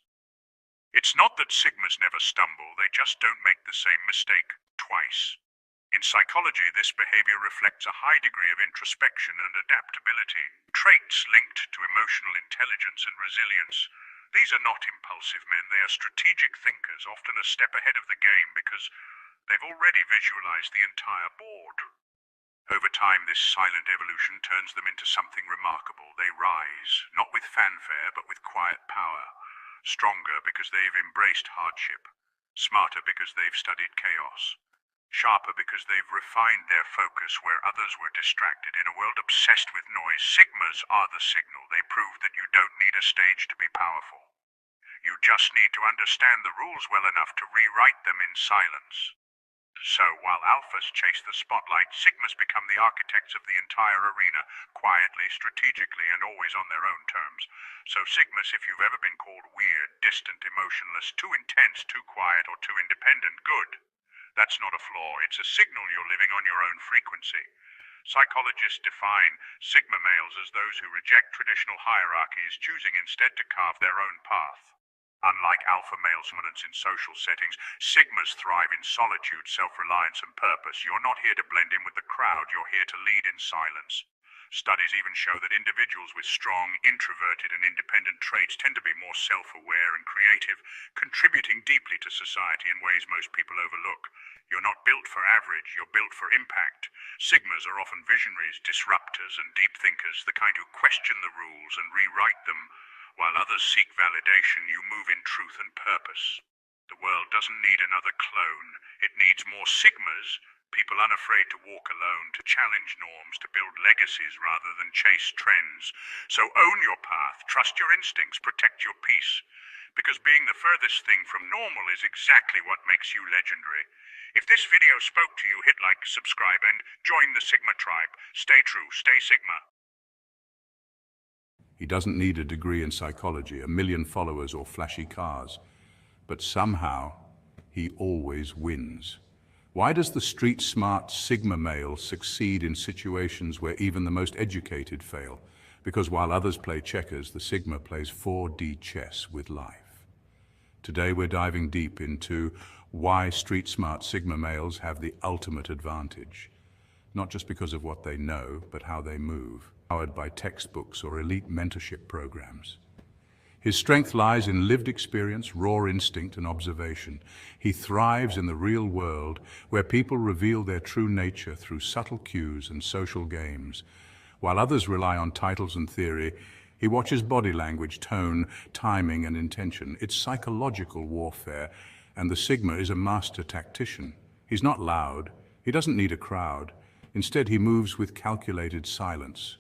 It's not that Sigmas never stumble, they just don't make the same mistake twice. In psychology, this behavior reflects a high degree of introspection and adaptability, traits linked to emotional intelligence and resilience. These are not impulsive men, they are strategic thinkers, often a step ahead of the game because they've already visualized the entire board. Over time, this silent evolution turns them into something remarkable. They rise, not with fanfare, but with quiet power. Stronger because they've embraced hardship. Smarter because they've studied chaos. Sharper because they've refined their focus where others were distracted. In a world obsessed with noise, Sigmas are the signal. They prove that you don't need a stage to be powerful. You just need to understand the rules well enough to rewrite them in silence. So, while alphas chase the spotlight, Sigmas become the architects of the entire arena, quietly, strategically, and always on their own terms. So, Sigmas, if you've ever been called weird, distant, emotionless, too intense, too quiet, or too independent, good. That's not a flaw, it's a signal you're living on your own frequency. Psychologists define Sigma males as those who reject traditional hierarchies, choosing instead to carve their own path. Unlike alpha male dominance in social settings, Sigmas thrive in solitude, self-reliance, and purpose. You're not here to blend in with the crowd, you're here to lead in silence. Studies even show that individuals with strong, introverted, and independent traits tend to be more self-aware and creative, contributing deeply to society in ways most people overlook. You're not built for average, you're built for impact. Sigmas are often visionaries, disruptors, and deep thinkers, the kind who question the rules and rewrite them. While others seek validation, you move in truth and purpose. The world doesn't need another clone. It needs more Sigmas, people unafraid to walk alone, to challenge norms, to build legacies rather than chase trends. So own your path, trust your instincts, protect your peace. Because being the furthest thing from normal is exactly what makes you legendary. If this video spoke to you, hit like, subscribe, and join the Sigma tribe. Stay true, stay Sigma. He doesn't need a degree in psychology, a million followers, or flashy cars. But somehow, he always wins. Why does the street-smart Sigma male succeed in situations where even the most educated fail? Because while others play checkers, the Sigma plays 4D chess with life. Today we're diving deep into why street-smart Sigma males have the ultimate advantage. Not just because of what they know, but how they move, powered by textbooks or elite mentorship programs. His strength lies in lived experience, raw instinct, and observation. He thrives in the real world, where people reveal their true nature through subtle cues and social games. While others rely on titles and theory, he watches body language, tone, timing, and intention. It's psychological warfare, and the Sigma is a master tactician. He's not loud. He doesn't need a crowd. Instead, he moves with calculated silence.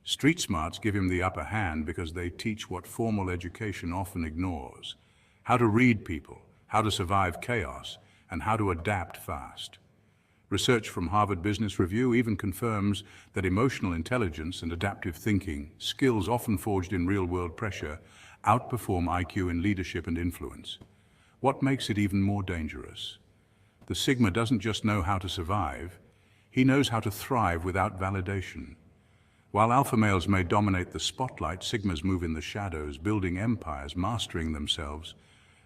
Street smarts give him the upper hand because they teach what formal education often ignores: how to read people, how to survive chaos, and how to adapt fast. Research from Harvard Business Review even confirms that emotional intelligence and adaptive thinking, skills often forged in real-world pressure, outperform IQ in leadership and influence. What makes it even more dangerous? The Sigma doesn't just know how to survive, he knows how to thrive without validation. While alpha males may dominate the spotlight, Sigmas move in the shadows, building empires, mastering themselves,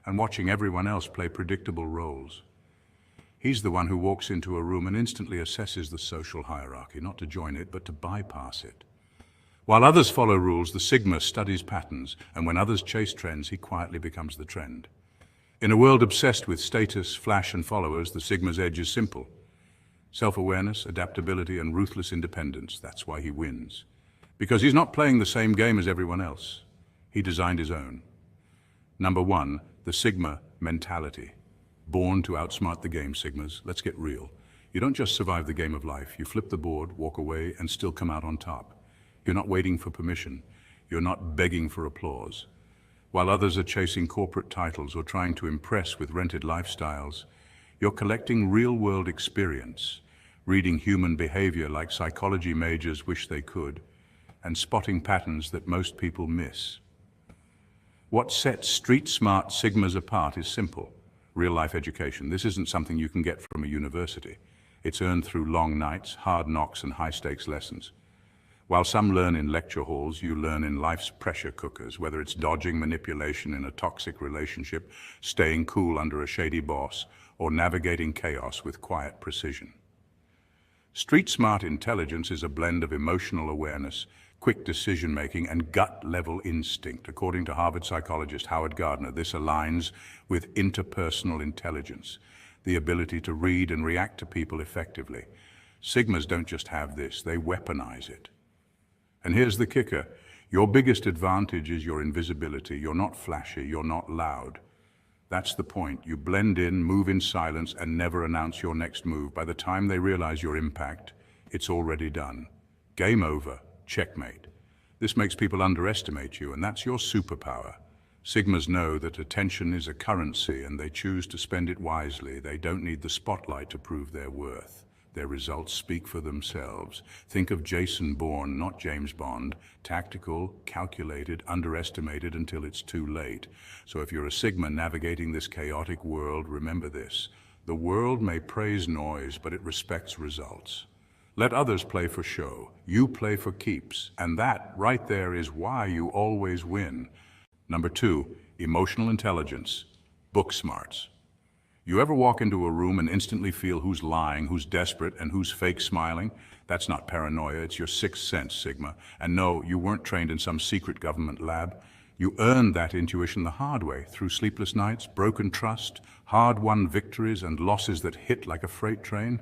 and watching everyone else play predictable roles. He's the one who walks into a room and instantly assesses the social hierarchy, not to join it, but to bypass it. While others follow rules, the Sigma studies patterns, and when others chase trends, he quietly becomes the trend. In a world obsessed with status, flash, and followers, the Sigma's edge is simple: self-awareness, adaptability, and ruthless independence. That's why he wins. Because he's not playing the same game as everyone else. He designed his own. Number one, the Sigma mentality. Born to outsmart the game, Sigmas. Let's get real. You don't just survive the game of life. You flip the board, walk away, and still come out on top. You're not waiting for permission. You're not begging for applause. While others are chasing corporate titles or trying to impress with rented lifestyles, you're collecting real-world experience, reading human behavior like psychology majors wish they could, and spotting patterns that most people miss. What sets street-smart Sigmas apart is simple: real-life education. This isn't something you can get from a university. It's earned through long nights, hard knocks, and high-stakes lessons. While some learn in lecture halls, you learn in life's pressure cookers, whether it's dodging manipulation in a toxic relationship, staying cool under a shady boss, or navigating chaos with quiet precision. Street-smart intelligence is a blend of emotional awareness, quick decision-making, and gut-level instinct. According to Harvard psychologist Howard Gardner, this aligns with interpersonal intelligence, the ability to read and react to people effectively. Sigmas don't just have this, they weaponize it. And here's the kicker: your biggest advantage is your invisibility. You're not flashy, you're not loud. That's the point. You blend in, move in silence, and never announce your next move. By the time they realize your impact, it's already done. Game over. Checkmate. This makes people underestimate you, and that's your superpower. Sigmas know that attention is a currency, and they choose to spend it wisely. They don't need the spotlight to prove their worth. Their results speak for themselves. Think of Jason Bourne, not James Bond. Tactical, calculated, underestimated until it's too late. So if you're a Sigma navigating this chaotic world, remember this: the world may praise noise, but it respects results. Let others play for show. You play for keeps. And that right there is why you always win. Number two, emotional intelligence. Book smarts. You ever walk into a room and instantly feel who's lying, who's desperate, and who's fake smiling? That's not paranoia, it's your sixth sense, Sigma. And no, you weren't trained in some secret government lab. You earned that intuition the hard way, through sleepless nights, broken trust, hard-won victories, and losses that hit like a freight train.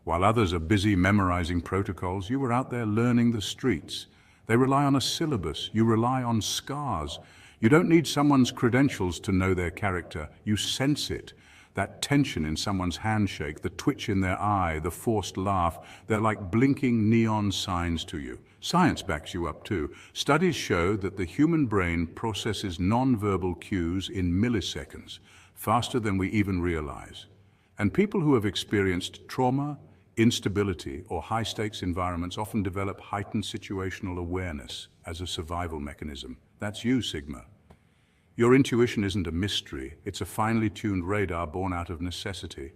While others are busy memorizing protocols, you were out there learning the streets. They rely on a syllabus. You rely on scars. You don't need someone's credentials to know their character. You sense it. That tension in someone's handshake, the twitch in their eye, the forced laugh, they're like blinking neon signs to you. Science backs you up too. Studies show that the human brain processes non-verbal cues in milliseconds, faster than we even realize. And people who have experienced trauma, instability, or high-stakes environments often develop heightened situational awareness as a survival mechanism. That's you, Sigma. Your intuition isn't a mystery, it's a finely tuned radar born out of necessity.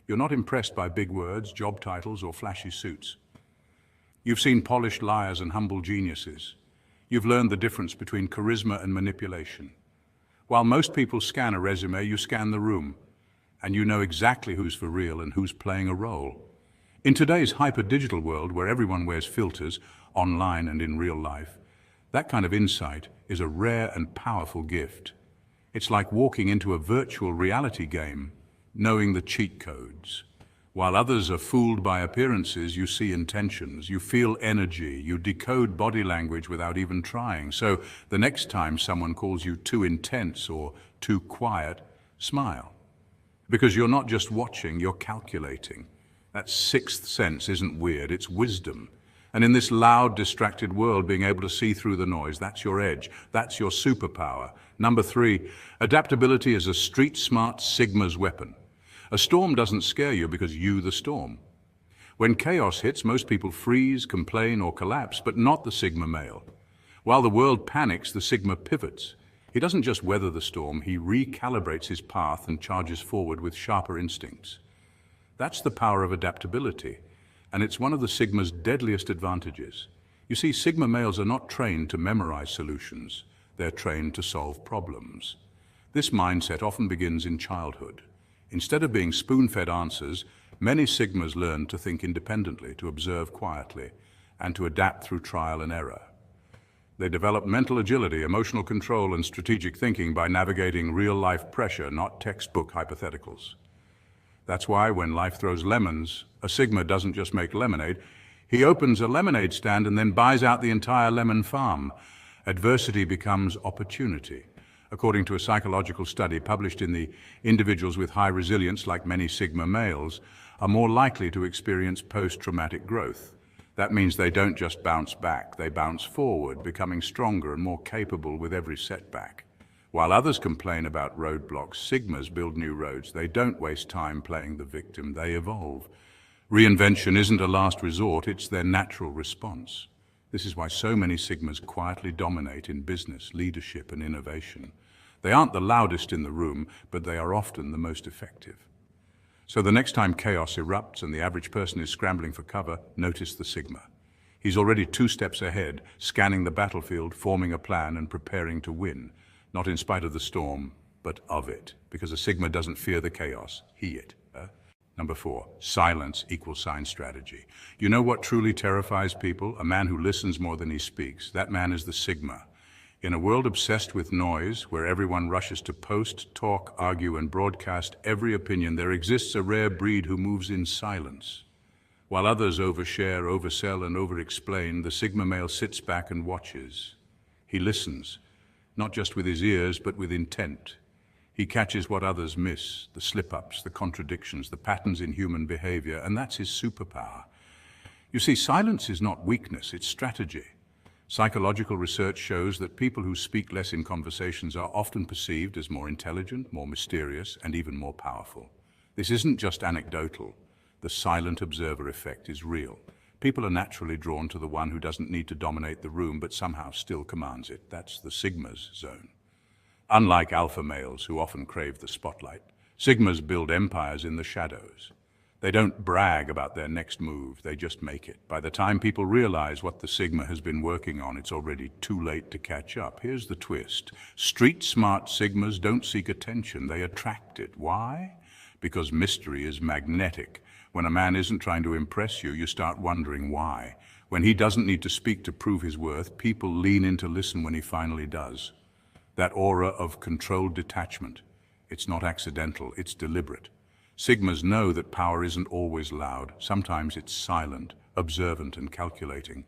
You're not impressed by big words, job titles, or flashy suits. You've seen polished liars and humble geniuses. You've learned the difference between charisma and manipulation. While most people scan a resume, you scan the room, and you know exactly who's for real and who's playing a role. In today's hyper-digital world, where everyone wears filters, online and in real life, that kind of insight is a rare and powerful gift. It's like walking into a virtual reality game, knowing the cheat codes. While others are fooled by appearances, you see intentions, you feel energy, you decode body language without even trying. So the next time someone calls you too intense or too quiet, smile. Because you're not just watching, you're calculating. That sixth sense isn't weird, it's wisdom. And in this loud, distracted world, being able to see through the noise, that's your edge. That's your superpower. Number 3, adaptability is a street-smart Sigma's weapon. A storm doesn't scare you because you the storm. When chaos hits, most people freeze, complain, or collapse, but not the Sigma male. While the world panics, the Sigma pivots. He doesn't just weather the storm, he recalibrates his path and charges forward with sharper instincts. That's the power of adaptability. And it's one of the Sigma's deadliest advantages. You see, Sigma males are not trained to memorize solutions. They're trained to solve problems. This mindset often begins in childhood. Instead of being spoon-fed answers, many Sigmas learn to think independently, to observe quietly, and to adapt through trial and error. They develop mental agility, emotional control, and strategic thinking by navigating real-life pressure, not textbook hypotheticals. That's why when life throws lemons, a Sigma doesn't just make lemonade. He opens a lemonade stand and then buys out the entire lemon farm. Adversity becomes opportunity. According to a psychological study published in the Individuals with High Resilience, like many Sigma males, are more likely to experience post-traumatic growth. That means they don't just bounce back, they bounce forward, becoming stronger and more capable with every setback. While others complain about roadblocks, Sigmas build new roads. They don't waste time playing the victim, they evolve. Reinvention isn't a last resort, it's their natural response. This is why so many Sigmas quietly dominate in business, leadership, and innovation. They aren't the loudest in the room, but they are often the most effective. So the next time chaos erupts and the average person is scrambling for cover, notice the Sigma. He's already 2 steps ahead, scanning the battlefield, forming a plan, and preparing to win. Not in spite of the storm, but of it. Because a Sigma doesn't fear the chaos, he it. Number 4, silence equals sign strategy. You know what truly terrifies people? A man who listens more than he speaks. That man is the Sigma. In a world obsessed with noise, where everyone rushes to post, talk, argue, and broadcast every opinion, there exists a rare breed who moves in silence. While others overshare, oversell, and overexplain, the Sigma male sits back and watches. He listens, not just with his ears, but with intent. He catches what others miss, the slip-ups, the contradictions, the patterns in human behavior, and that's his superpower. You see, silence is not weakness, it's strategy. Psychological research shows that people who speak less in conversations are often perceived as more intelligent, more mysterious, and even more powerful. This isn't just anecdotal. The silent observer effect is real. People are naturally drawn to the one who doesn't need to dominate the room, but somehow still commands it. That's the Sigma's zone. Unlike alpha males, who often crave the spotlight, Sigmas build empires in the shadows. They don't brag about their next move, they just make it. By the time people realize what the Sigma has been working on, it's already too late to catch up. Here's the twist. Street-smart Sigmas don't seek attention, they attract it. Why? Because mystery is magnetic. When a man isn't trying to impress you, you start wondering why. When he doesn't need to speak to prove his worth, people lean in to listen when he finally does. That aura of controlled detachment. It's not accidental, it's deliberate. Sigmas know that power isn't always loud. Sometimes it's silent, observant, and calculating.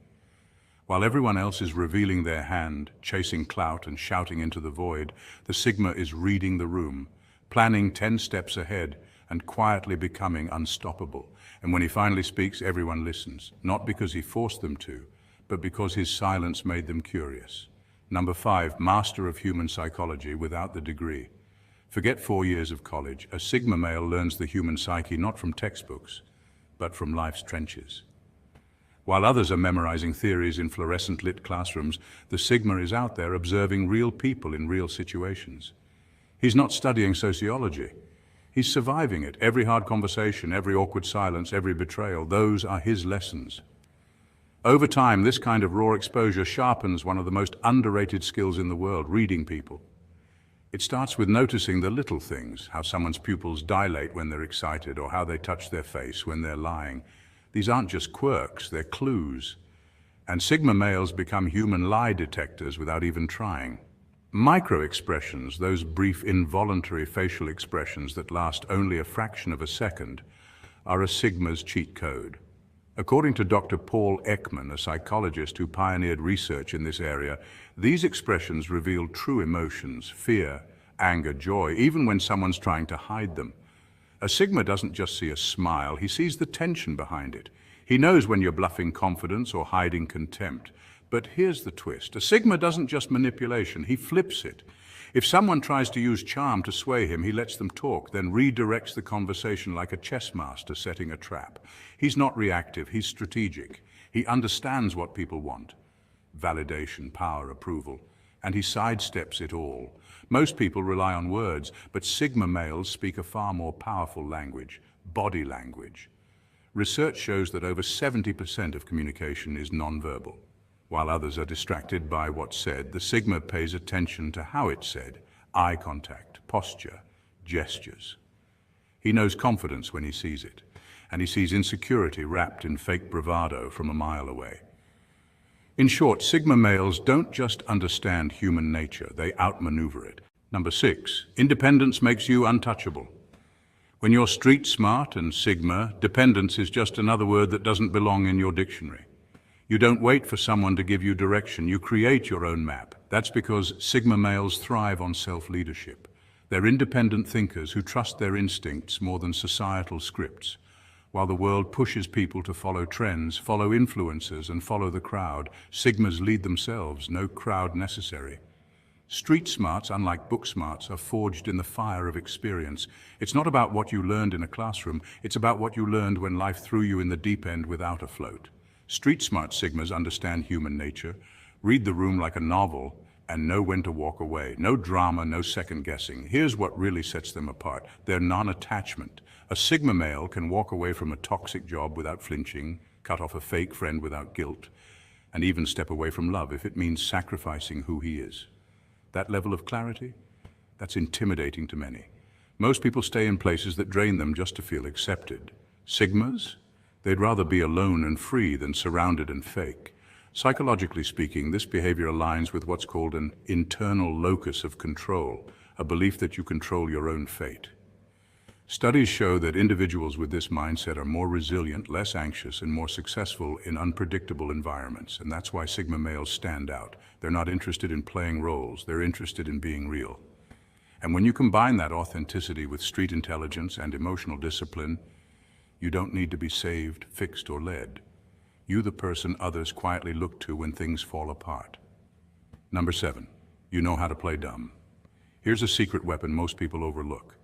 While everyone else is revealing their hand, chasing clout and shouting into the void, the Sigma is reading the room, planning 10 steps ahead, and quietly becoming unstoppable. And when he finally speaks, everyone listens, not because he forced them to, but because his silence made them curious. Number 5, master of human psychology without the degree. Forget 4 years of college. A Sigma male learns the human psyche not from textbooks, but from life's trenches. While others are memorizing theories in fluorescent lit classrooms, the Sigma is out there observing real people in real situations. He's not studying sociology. He's surviving it. Every hard conversation, every awkward silence, every betrayal, those are his lessons. Over time, this kind of raw exposure sharpens one of the most underrated skills in the world, reading people. It starts with noticing the little things, how someone's pupils dilate when they're excited or how they touch their face when they're lying. These aren't just quirks, they're clues. And Sigma males become human lie detectors without even trying. Micro-expressions, those brief involuntary facial expressions that last only a fraction of a second, are a Sigma's cheat code. According to Dr. Paul Ekman, a psychologist who pioneered research in this area, these expressions reveal true emotions, fear, anger, joy, even when someone's trying to hide them. A Sigma doesn't just see a smile, he sees the tension behind it. He knows when you're bluffing confidence or hiding contempt. But here's the twist. A Sigma doesn't just manipulation, he flips it. If someone tries to use charm to sway him, he lets them talk, then redirects the conversation like a chess master setting a trap. He's not reactive, he's strategic. He understands what people want. Validation, power, approval. And he sidesteps it all. Most people rely on words, but Sigma males speak a far more powerful language, body language. Research shows that over 70% of communication is nonverbal. While others are distracted by what's said, the Sigma pays attention to how it's said, eye contact, posture, gestures. He knows confidence when he sees it, and he sees insecurity wrapped in fake bravado from a mile away. In short, Sigma males don't just understand human nature, they outmaneuver it. Number 6, independence makes you untouchable. When you're street smart and Sigma, dependence is just another word that doesn't belong in your dictionary. You don't wait for someone to give you direction, you create your own map. That's because Sigma males thrive on self-leadership. They're independent thinkers who trust their instincts more than societal scripts. While the world pushes people to follow trends, follow influencers, and follow the crowd, Sigmas lead themselves, no crowd necessary. Street smarts, unlike book smarts, are forged in the fire of experience. It's not about what you learned in a classroom, it's about what you learned when life threw you in the deep end without a float. Street smart Sigmas understand human nature, read the room like a novel, and know when to walk away. No drama, no second guessing. Here's what really sets them apart. Their non-attachment. A Sigma male can walk away from a toxic job without flinching, cut off a fake friend without guilt, and even step away from love if it means sacrificing who he is. That level of clarity, that's intimidating to many. Most people stay in places that drain them just to feel accepted. Sigmas? They'd rather be alone and free than surrounded and fake. Psychologically speaking, this behavior aligns with what's called an internal locus of control, a belief that you control your own fate. Studies show that individuals with this mindset are more resilient, less anxious, and more successful in unpredictable environments, and that's why Sigma males stand out. They're not interested in playing roles, they're interested in being real. And when you combine that authenticity with street intelligence and emotional discipline, you don't need to be saved, fixed, or led. You the person others quietly look to when things fall apart. Number 7, you know how to play dumb. Here's a secret weapon most people overlook.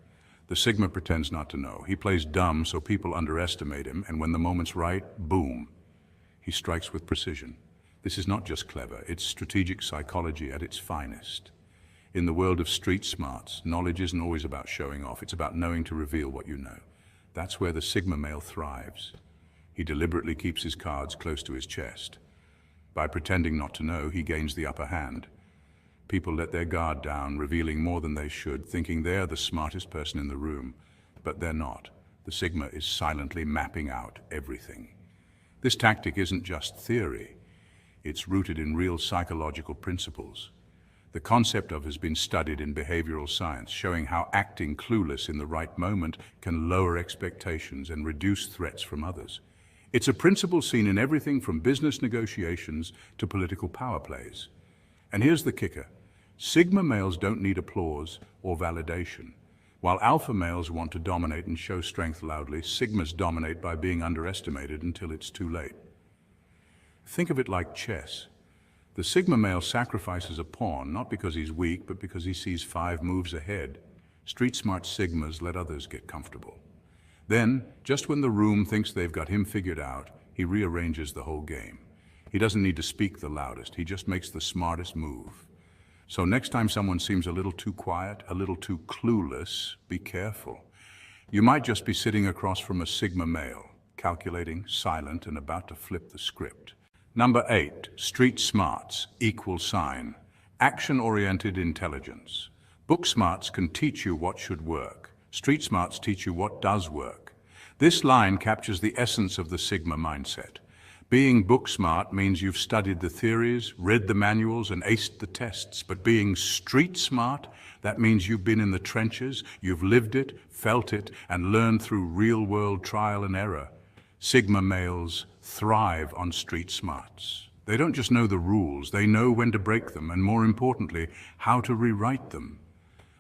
The Sigma pretends not to know. He plays dumb so people underestimate him, and when the moment's right, boom, he strikes with precision. This is not just clever, it's strategic psychology at its finest. In the world of street smarts, knowledge isn't always about showing off, it's about knowing to reveal what you know. That's where the Sigma male thrives. He deliberately keeps his cards close to his chest. By pretending not to know, he gains the upper hand. People let their guard down, revealing more than they should, thinking they're the smartest person in the room. But they're not. The Sigma is silently mapping out everything. This tactic isn't just theory. It's rooted in real psychological principles. The concept of has been studied in behavioral science, showing how acting clueless in the right moment can lower expectations and reduce threats from others. It's a principle seen in everything from business negotiations to political power plays. And here's the kicker. Sigma males don't need applause or validation. While alpha males want to dominate and show strength loudly, Sigmas dominate by being underestimated until it's too late. Think of it like chess. The Sigma male sacrifices a pawn, not because he's weak, but because he sees 5 moves ahead. Street-smart Sigmas let others get comfortable. Then, just when the room thinks they've got him figured out, he rearranges the whole game. He doesn't need to speak the loudest, he just makes the smartest move. So next time someone seems a little too quiet, a little too clueless, be careful. You might just be sitting across from a Sigma male, calculating, silent, and about to flip the script. Number 8, street smarts, equal sign, action-oriented intelligence. Book smarts can teach you what should work. Street smarts teach you what does work. This line captures the essence of the Sigma mindset. Being book smart means you've studied the theories, read the manuals, and aced the tests. But being street smart, that means you've been in the trenches, you've lived it, felt it, and learned through real-world trial and error. Sigma males thrive on street smarts. They don't just know the rules, they know when to break them, and more importantly, how to rewrite them.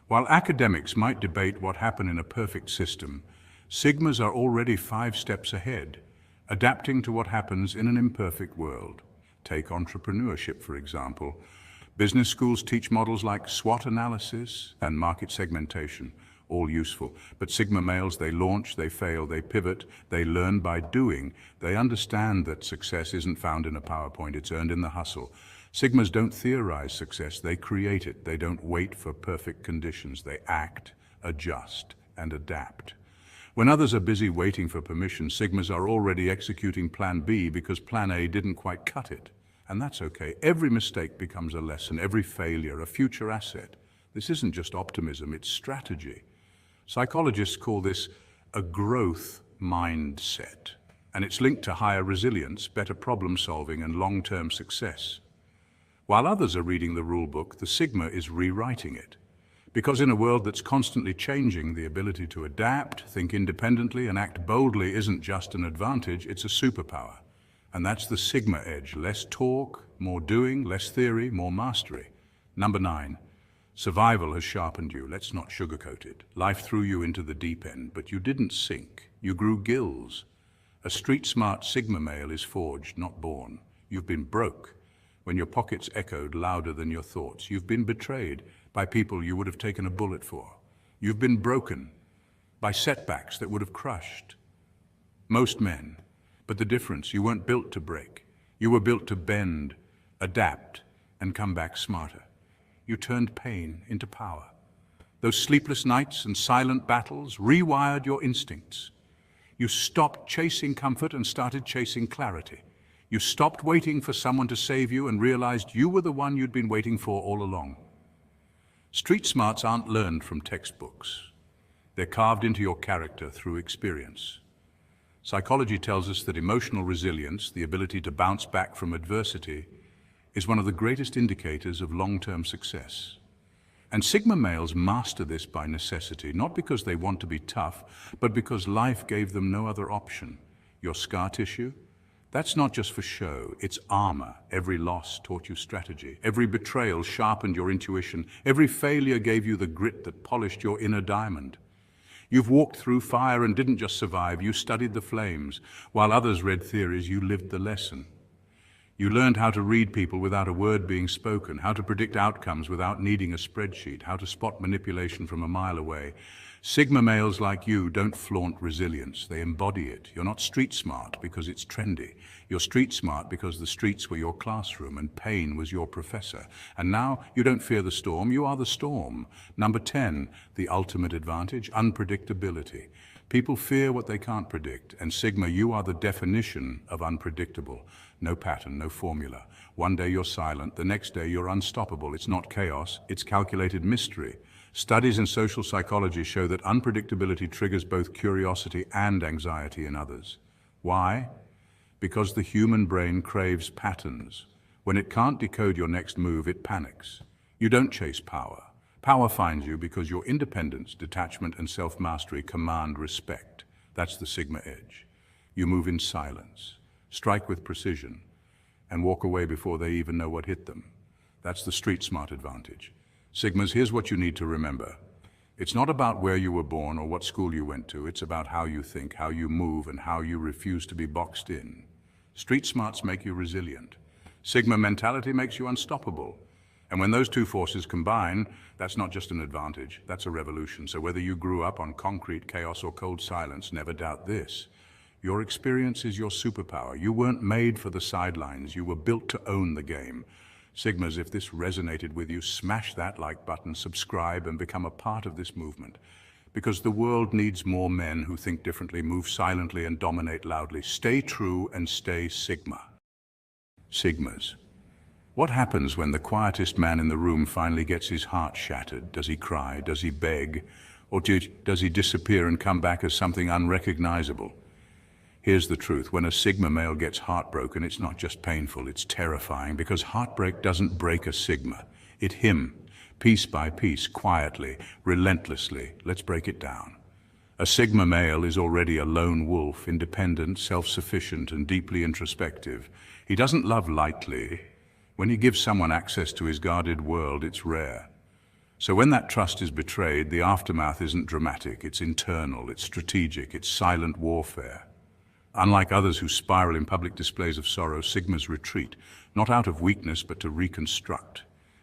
While academics might debate what happened in a perfect system, Sigmas are already 5 steps ahead, adapting to what happens in an imperfect world. Take entrepreneurship, for example. Business schools teach models like SWOT analysis and market segmentation, all useful. But Sigma males, they launch, they fail, they pivot, they learn by doing. They understand that success isn't found in a PowerPoint, it's earned in the hustle. Sigmas don't theorize success, they create it. They don't wait for perfect conditions, they act, adjust, and adapt. When others are busy waiting for permission, Sigmas are already executing Plan B because Plan A didn't quite cut it. And that's okay. Every mistake becomes a lesson, every failure a future asset. This isn't just optimism, it's strategy. Psychologists call this a growth mindset, and it's linked to higher resilience, better problem solving, and long-term success. While others are reading the rule book, the Sigma is rewriting it. Because in a world that's constantly changing, the ability to adapt, think independently, and act boldly isn't just an advantage, it's a superpower. And that's the Sigma edge. Less talk, more doing, less theory, more mastery. Number 9, survival has sharpened you. Let's not sugarcoat it. Life threw you into the deep end, but you didn't sink. You grew gills. A street-smart Sigma male is forged, not born. You've been broke when your pockets echoed louder than your thoughts. You've been betrayed by people you would have taken a bullet for. You've been broken by setbacks that would have crushed most men. But the difference, you weren't built to break. You were built to bend, adapt, and come back smarter. You turned pain into power. Those sleepless nights and silent battles rewired your instincts. You stopped chasing comfort and started chasing clarity. You stopped waiting for someone to save you and realized you were the one you'd been waiting for all along. Street smarts aren't learned from textbooks. They're carved into your character through experience. Psychology tells us that emotional resilience, the ability to bounce back from adversity, is one of the greatest indicators of long-term success. And Sigma males master this by necessity, not because they want to be tough, but because life gave them no other option. Your scar tissue? That's not just for show, it's armor. Every loss taught you strategy. Every betrayal sharpened your intuition. Every failure gave you the grit that polished your inner diamond. You've walked through fire and didn't just survive, you studied the flames. While others read theories, you lived the lesson. You learned how to read people without a word being spoken, how to predict outcomes without needing a spreadsheet, how to spot manipulation from a mile away. Sigma males like you don't flaunt resilience, they embody it. You're not street smart because it's trendy. You're street smart because the streets were your classroom and pain was your professor. And now you don't fear the storm, you are the storm. Number 10, the ultimate advantage, unpredictability. People fear what they can't predict, and Sigma, you are the definition of unpredictable. No pattern, no formula. One day you're silent, the next day you're unstoppable. It's not chaos, it's calculated mystery. Studies in social psychology show that unpredictability triggers both curiosity and anxiety in others. Why? Because the human brain craves patterns. When it can't decode your next move, it panics. You don't chase power. Power finds you because your independence, detachment, and self-mastery command respect. That's the Sigma edge. You move in silence, strike with precision, and walk away before they even know what hit them. That's the street smart advantage. Sigmas, here's what you need to remember. It's not about where you were born or what school you went to. It's about how you think, how you move, and how you refuse to be boxed in. Street smarts make you resilient. Sigma mentality makes you unstoppable. And when those two forces combine, that's not just an advantage, that's a revolution. So whether you grew up on concrete chaos or cold silence, never doubt this. Your experience is your superpower. You weren't made for the sidelines. You were built to own the game. Sigmas, if this resonated with you, smash that like button, subscribe, and become a part of this movement. Because the world needs more men who think differently, move silently, and dominate loudly. Stay true and stay Sigma. Sigmas. What happens when the quietest man in the room finally gets his heart shattered? Does he cry? Does he beg? Or does he disappear and come back as something unrecognizable? Here's the truth. When a Sigma male gets heartbroken, it's not just painful, it's terrifying, because heartbreak doesn't break a Sigma. It him, piece by piece, quietly, relentlessly. Let's break it down. A Sigma male is already a lone wolf, independent, self-sufficient, and deeply introspective. He doesn't love lightly. When he gives someone access to his guarded world, it's rare. So when that trust is betrayed, the aftermath isn't dramatic, it's internal, it's strategic, it's silent warfare. Unlike others who spiral in public displays of sorrow, Sigmas retreat, not out of weakness but to reconstruct.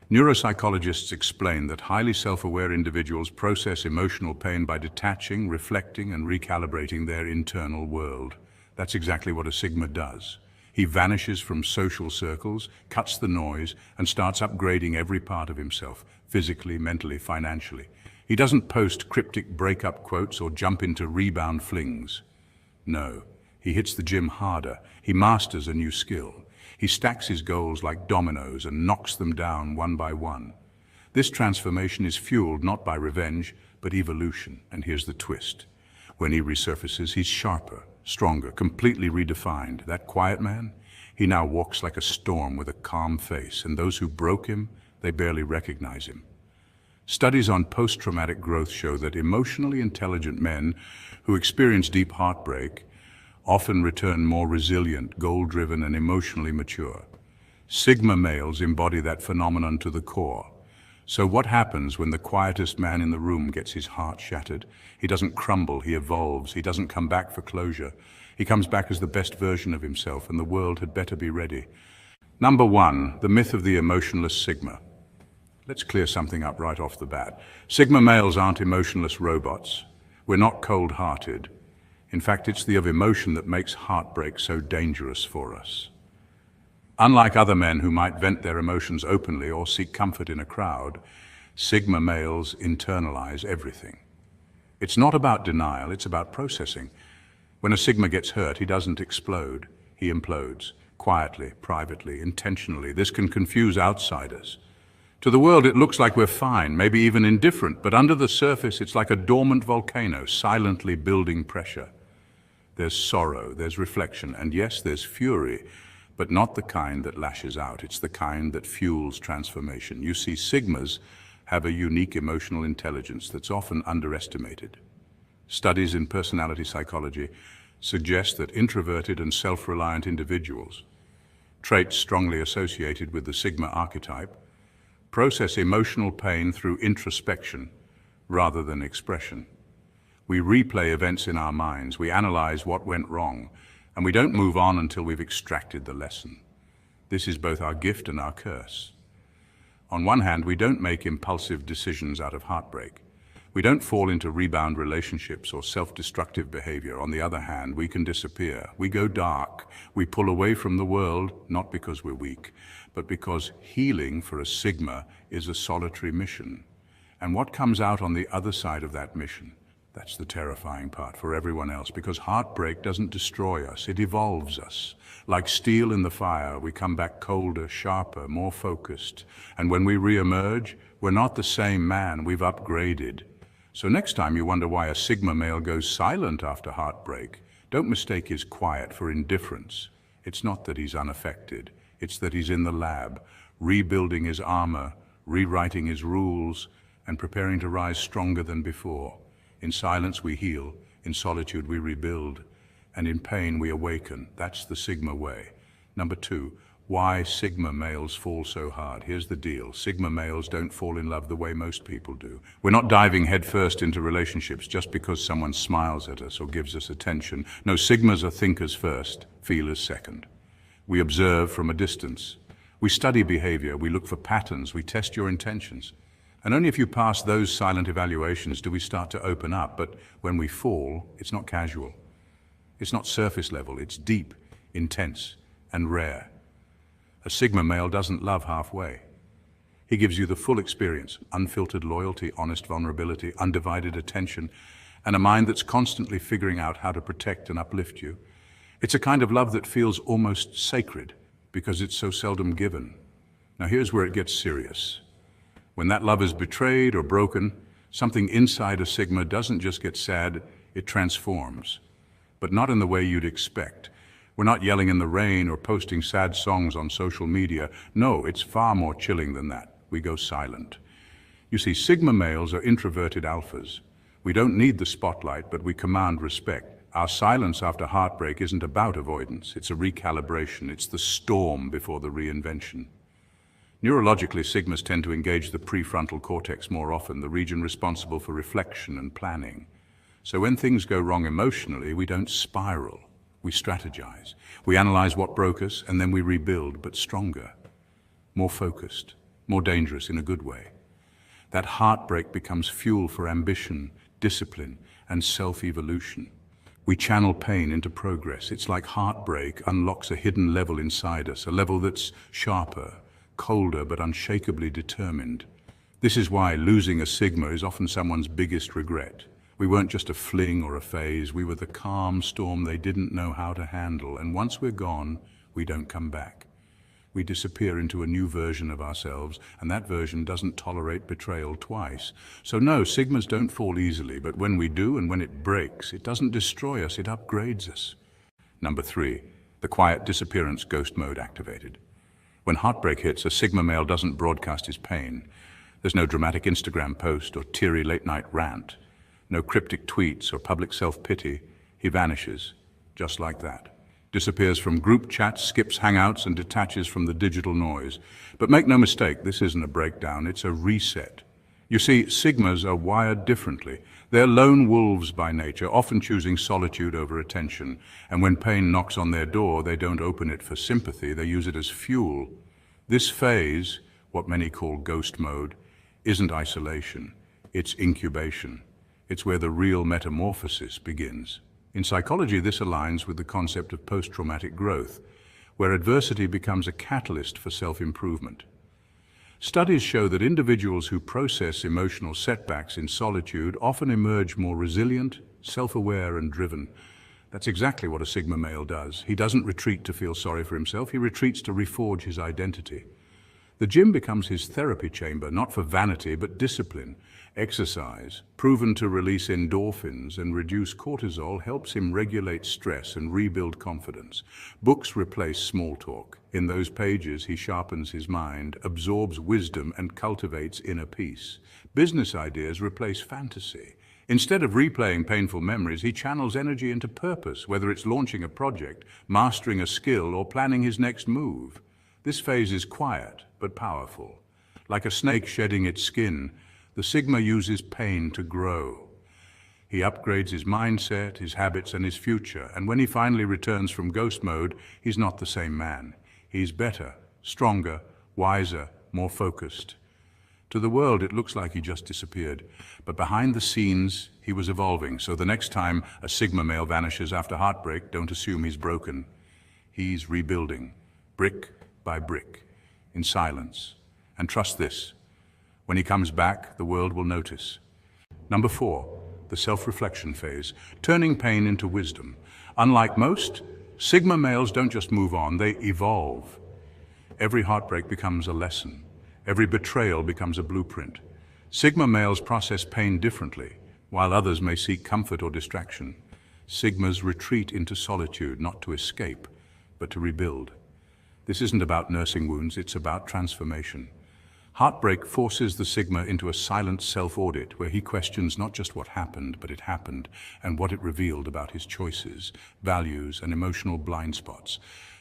Neuropsychologists explain that highly self-aware individuals process emotional pain by detaching, reflecting, and recalibrating their internal world. That's exactly what a Sigma does. He vanishes from social circles, cuts the noise, and starts upgrading every part of himself, physically, mentally, financially. He doesn't post cryptic breakup quotes or jump into rebound flings. No. He hits the gym harder. He masters a new skill. He stacks his goals like dominoes and knocks them down one by one. This transformation is fueled not by revenge, but evolution. And here's the twist. When he resurfaces, he's sharper, stronger, completely redefined. That quiet man, he now walks like a storm with a calm face, and those who broke him, they barely recognize him. Studies on post-traumatic growth show that emotionally intelligent men who experience deep heartbreak often return more resilient, goal-driven, and emotionally mature. Sigma males embody that phenomenon to the core. So what happens when the quietest man in the room gets his heart shattered? He doesn't crumble, he evolves, he doesn't come back for closure. He comes back as the best version of himself, and the world had better be ready. Number 1, the myth of the emotionless Sigma. Let's clear something up right off the bat. Sigma males aren't emotionless robots. We're not cold-hearted. In fact, it's the of emotion that makes heartbreak so dangerous for us. Unlike other men who might vent their emotions openly or seek comfort in a crowd, Sigma males internalize everything. It's not about denial, it's about processing. When a Sigma gets hurt, he doesn't explode, he implodes, quietly, privately, intentionally. This can confuse outsiders. To the world, it looks like we're fine, maybe even indifferent, but under the surface, it's like a dormant volcano, silently building pressure. There's sorrow, there's reflection, and yes, there's fury, but not the kind that lashes out. It's the kind that fuels transformation. You see, Sigmas have a unique emotional intelligence that's often underestimated. Studies in personality psychology suggest that introverted and self-reliant individuals, traits strongly associated with the Sigma archetype, process emotional pain through introspection rather than expression. We replay events in our minds, we analyze what went wrong, and we don't move on until we've extracted the lesson. This is both our gift and our curse. On one hand, we don't make impulsive decisions out of heartbreak. We don't fall into rebound relationships or self-destructive behavior. On the other hand, we can disappear. We go dark. We pull away from the world, not because we're weak, but because healing for a Sigma is a solitary mission. And what comes out on the other side of that mission? That's the terrifying part for everyone else, because heartbreak doesn't destroy us, it evolves us. Like steel in the fire, we come back colder, sharper, more focused. And when we re-emerge, we're not the same man, we've upgraded. So next time you wonder why a Sigma male goes silent after heartbreak, don't mistake his quiet for indifference. It's not that he's unaffected, it's that he's in the lab, rebuilding his armor, rewriting his rules, and preparing to rise stronger than before. In silence we heal, in solitude we rebuild, and in pain we awaken. That's the Sigma way. Number 2, why Sigma males fall so hard. Here's the deal. Sigma males don't fall in love the way most people do. We're not diving headfirst into relationships just because someone smiles at us or gives us attention. No, Sigmas are thinkers first, feelers second. We observe from a distance. We study behavior, we look for patterns, we test your intentions. And only if you pass those silent evaluations do we start to open up. But when we fall, it's not casual. It's not surface level, it's deep, intense, and rare. A Sigma male doesn't love halfway. He gives you the full experience, unfiltered loyalty, honest vulnerability, undivided attention, and a mind that's constantly figuring out how to protect and uplift you. It's a kind of love that feels almost sacred because it's so seldom given. Now here's where it gets serious. When that love is betrayed or broken, something inside a Sigma doesn't just get sad, it transforms. But not in the way you'd expect. We're not yelling in the rain or posting sad songs on social media. No, it's far more chilling than that. We go silent. You see, Sigma males are introverted alphas. We don't need the spotlight, but we command respect. Our silence after heartbreak isn't about avoidance. It's a recalibration. It's the storm before the reinvention. Neurologically, Sigmas tend to engage the prefrontal cortex more often, the region responsible for reflection and planning. So when things go wrong emotionally, we don't spiral. We strategize. We analyze what broke us, and then we rebuild, but stronger, more focused, more dangerous in a good way. That heartbreak becomes fuel for ambition, discipline, and self-evolution. We channel pain into progress. It's like heartbreak unlocks a hidden level inside us, a level that's sharper, colder, but unshakably determined. This is why losing a Sigma is often someone's biggest regret. We weren't just a fling or a phase, we were the calm storm they didn't know how to handle, and once we're gone, we don't come back. We disappear into a new version of ourselves, and that version doesn't tolerate betrayal twice. So no, Sigmas don't fall easily, but when we do and when it breaks, it doesn't destroy us, it upgrades us. Number 3, the quiet disappearance ghost mode activated. When heartbreak hits, a Sigma male doesn't broadcast his pain. There's no dramatic Instagram post or teary late-night rant. No cryptic tweets or public self-pity. He vanishes, just like that. Disappears from group chats, skips hangouts, and detaches from the digital noise. But make no mistake, this isn't a breakdown, it's a reset. You see, Sigmas are wired differently. They're lone wolves by nature, often choosing solitude over attention. And when pain knocks on their door, they don't open it for sympathy, they use it as fuel. This phase, what many call ghost mode, isn't isolation, it's incubation. It's where the real metamorphosis begins. In psychology, this aligns with the concept of post-traumatic growth, where adversity becomes a catalyst for self-improvement. Studies show that individuals who process emotional setbacks in solitude often emerge more resilient, self-aware, and driven. That's exactly what a Sigma male does. He doesn't retreat to feel sorry for himself, he retreats to reforge his identity. The gym becomes his therapy chamber, not for vanity, but discipline. Exercise, proven to release endorphins and reduce cortisol, helps him regulate stress and rebuild confidence. Books replace small talk. In those pages, he sharpens his mind, absorbs wisdom, and cultivates inner peace. Business ideas replace fantasy. Instead of replaying painful memories, he channels energy into purpose, whether it's launching a project, mastering a skill, or planning his next move. This phase is quiet, but powerful. Like a snake shedding its skin, the Sigma uses pain to grow. He upgrades his mindset, his habits, and his future, and when he finally returns from ghost mode, he's not the same man. He's better, stronger, wiser, more focused. To the world, it looks like he just disappeared, but behind the scenes, he was evolving, so the next time a Sigma male vanishes after heartbreak, don't assume he's broken. He's rebuilding, brick by brick, in silence. And trust this, when he comes back, the world will notice. Number 4, the self-reflection phase, turning pain into wisdom. Unlike most, Sigma males don't just move on, they evolve. Every heartbreak becomes a lesson. Every betrayal becomes a blueprint. Sigma males process pain differently, while others may seek comfort or distraction. Sigmas retreat into solitude, not to escape, but to rebuild. This isn't about nursing wounds, it's about transformation. Heartbreak forces the Sigma into a silent self-audit where he questions not just what happened, but it happened, and what it revealed about his choices, values, and emotional blind spots.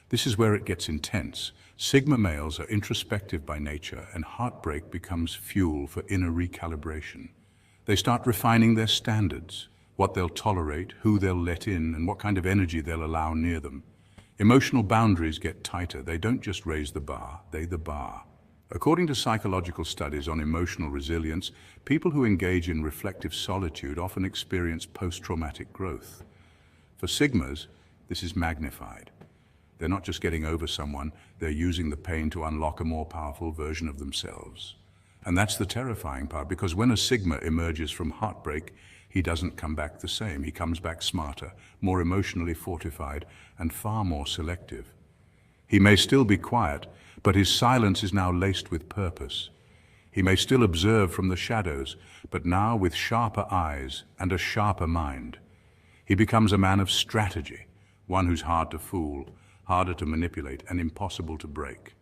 This is where it gets intense. Sigma males are introspective by nature, and heartbreak becomes fuel for inner recalibration. They start refining their standards, what they'll tolerate, who they'll let in, and what kind of energy they'll allow near them. Emotional boundaries get tighter. They don't just raise the bar, they the bar. According to psychological studies on emotional resilience, people who engage in reflective solitude often experience post-traumatic growth. For Sigmas, this is magnified. They're not just getting over someone, they're using the pain to unlock a more powerful version of themselves. And that's the terrifying part, because when a Sigma emerges from heartbreak, he doesn't come back the same. He comes back smarter, more emotionally fortified, and far more selective. He may still be quiet, but his silence is now laced with purpose. He may still observe from the shadows, but now with sharper eyes and a sharper mind. He becomes a man of strategy, one who's hard to fool, harder to manipulate, and impossible to break.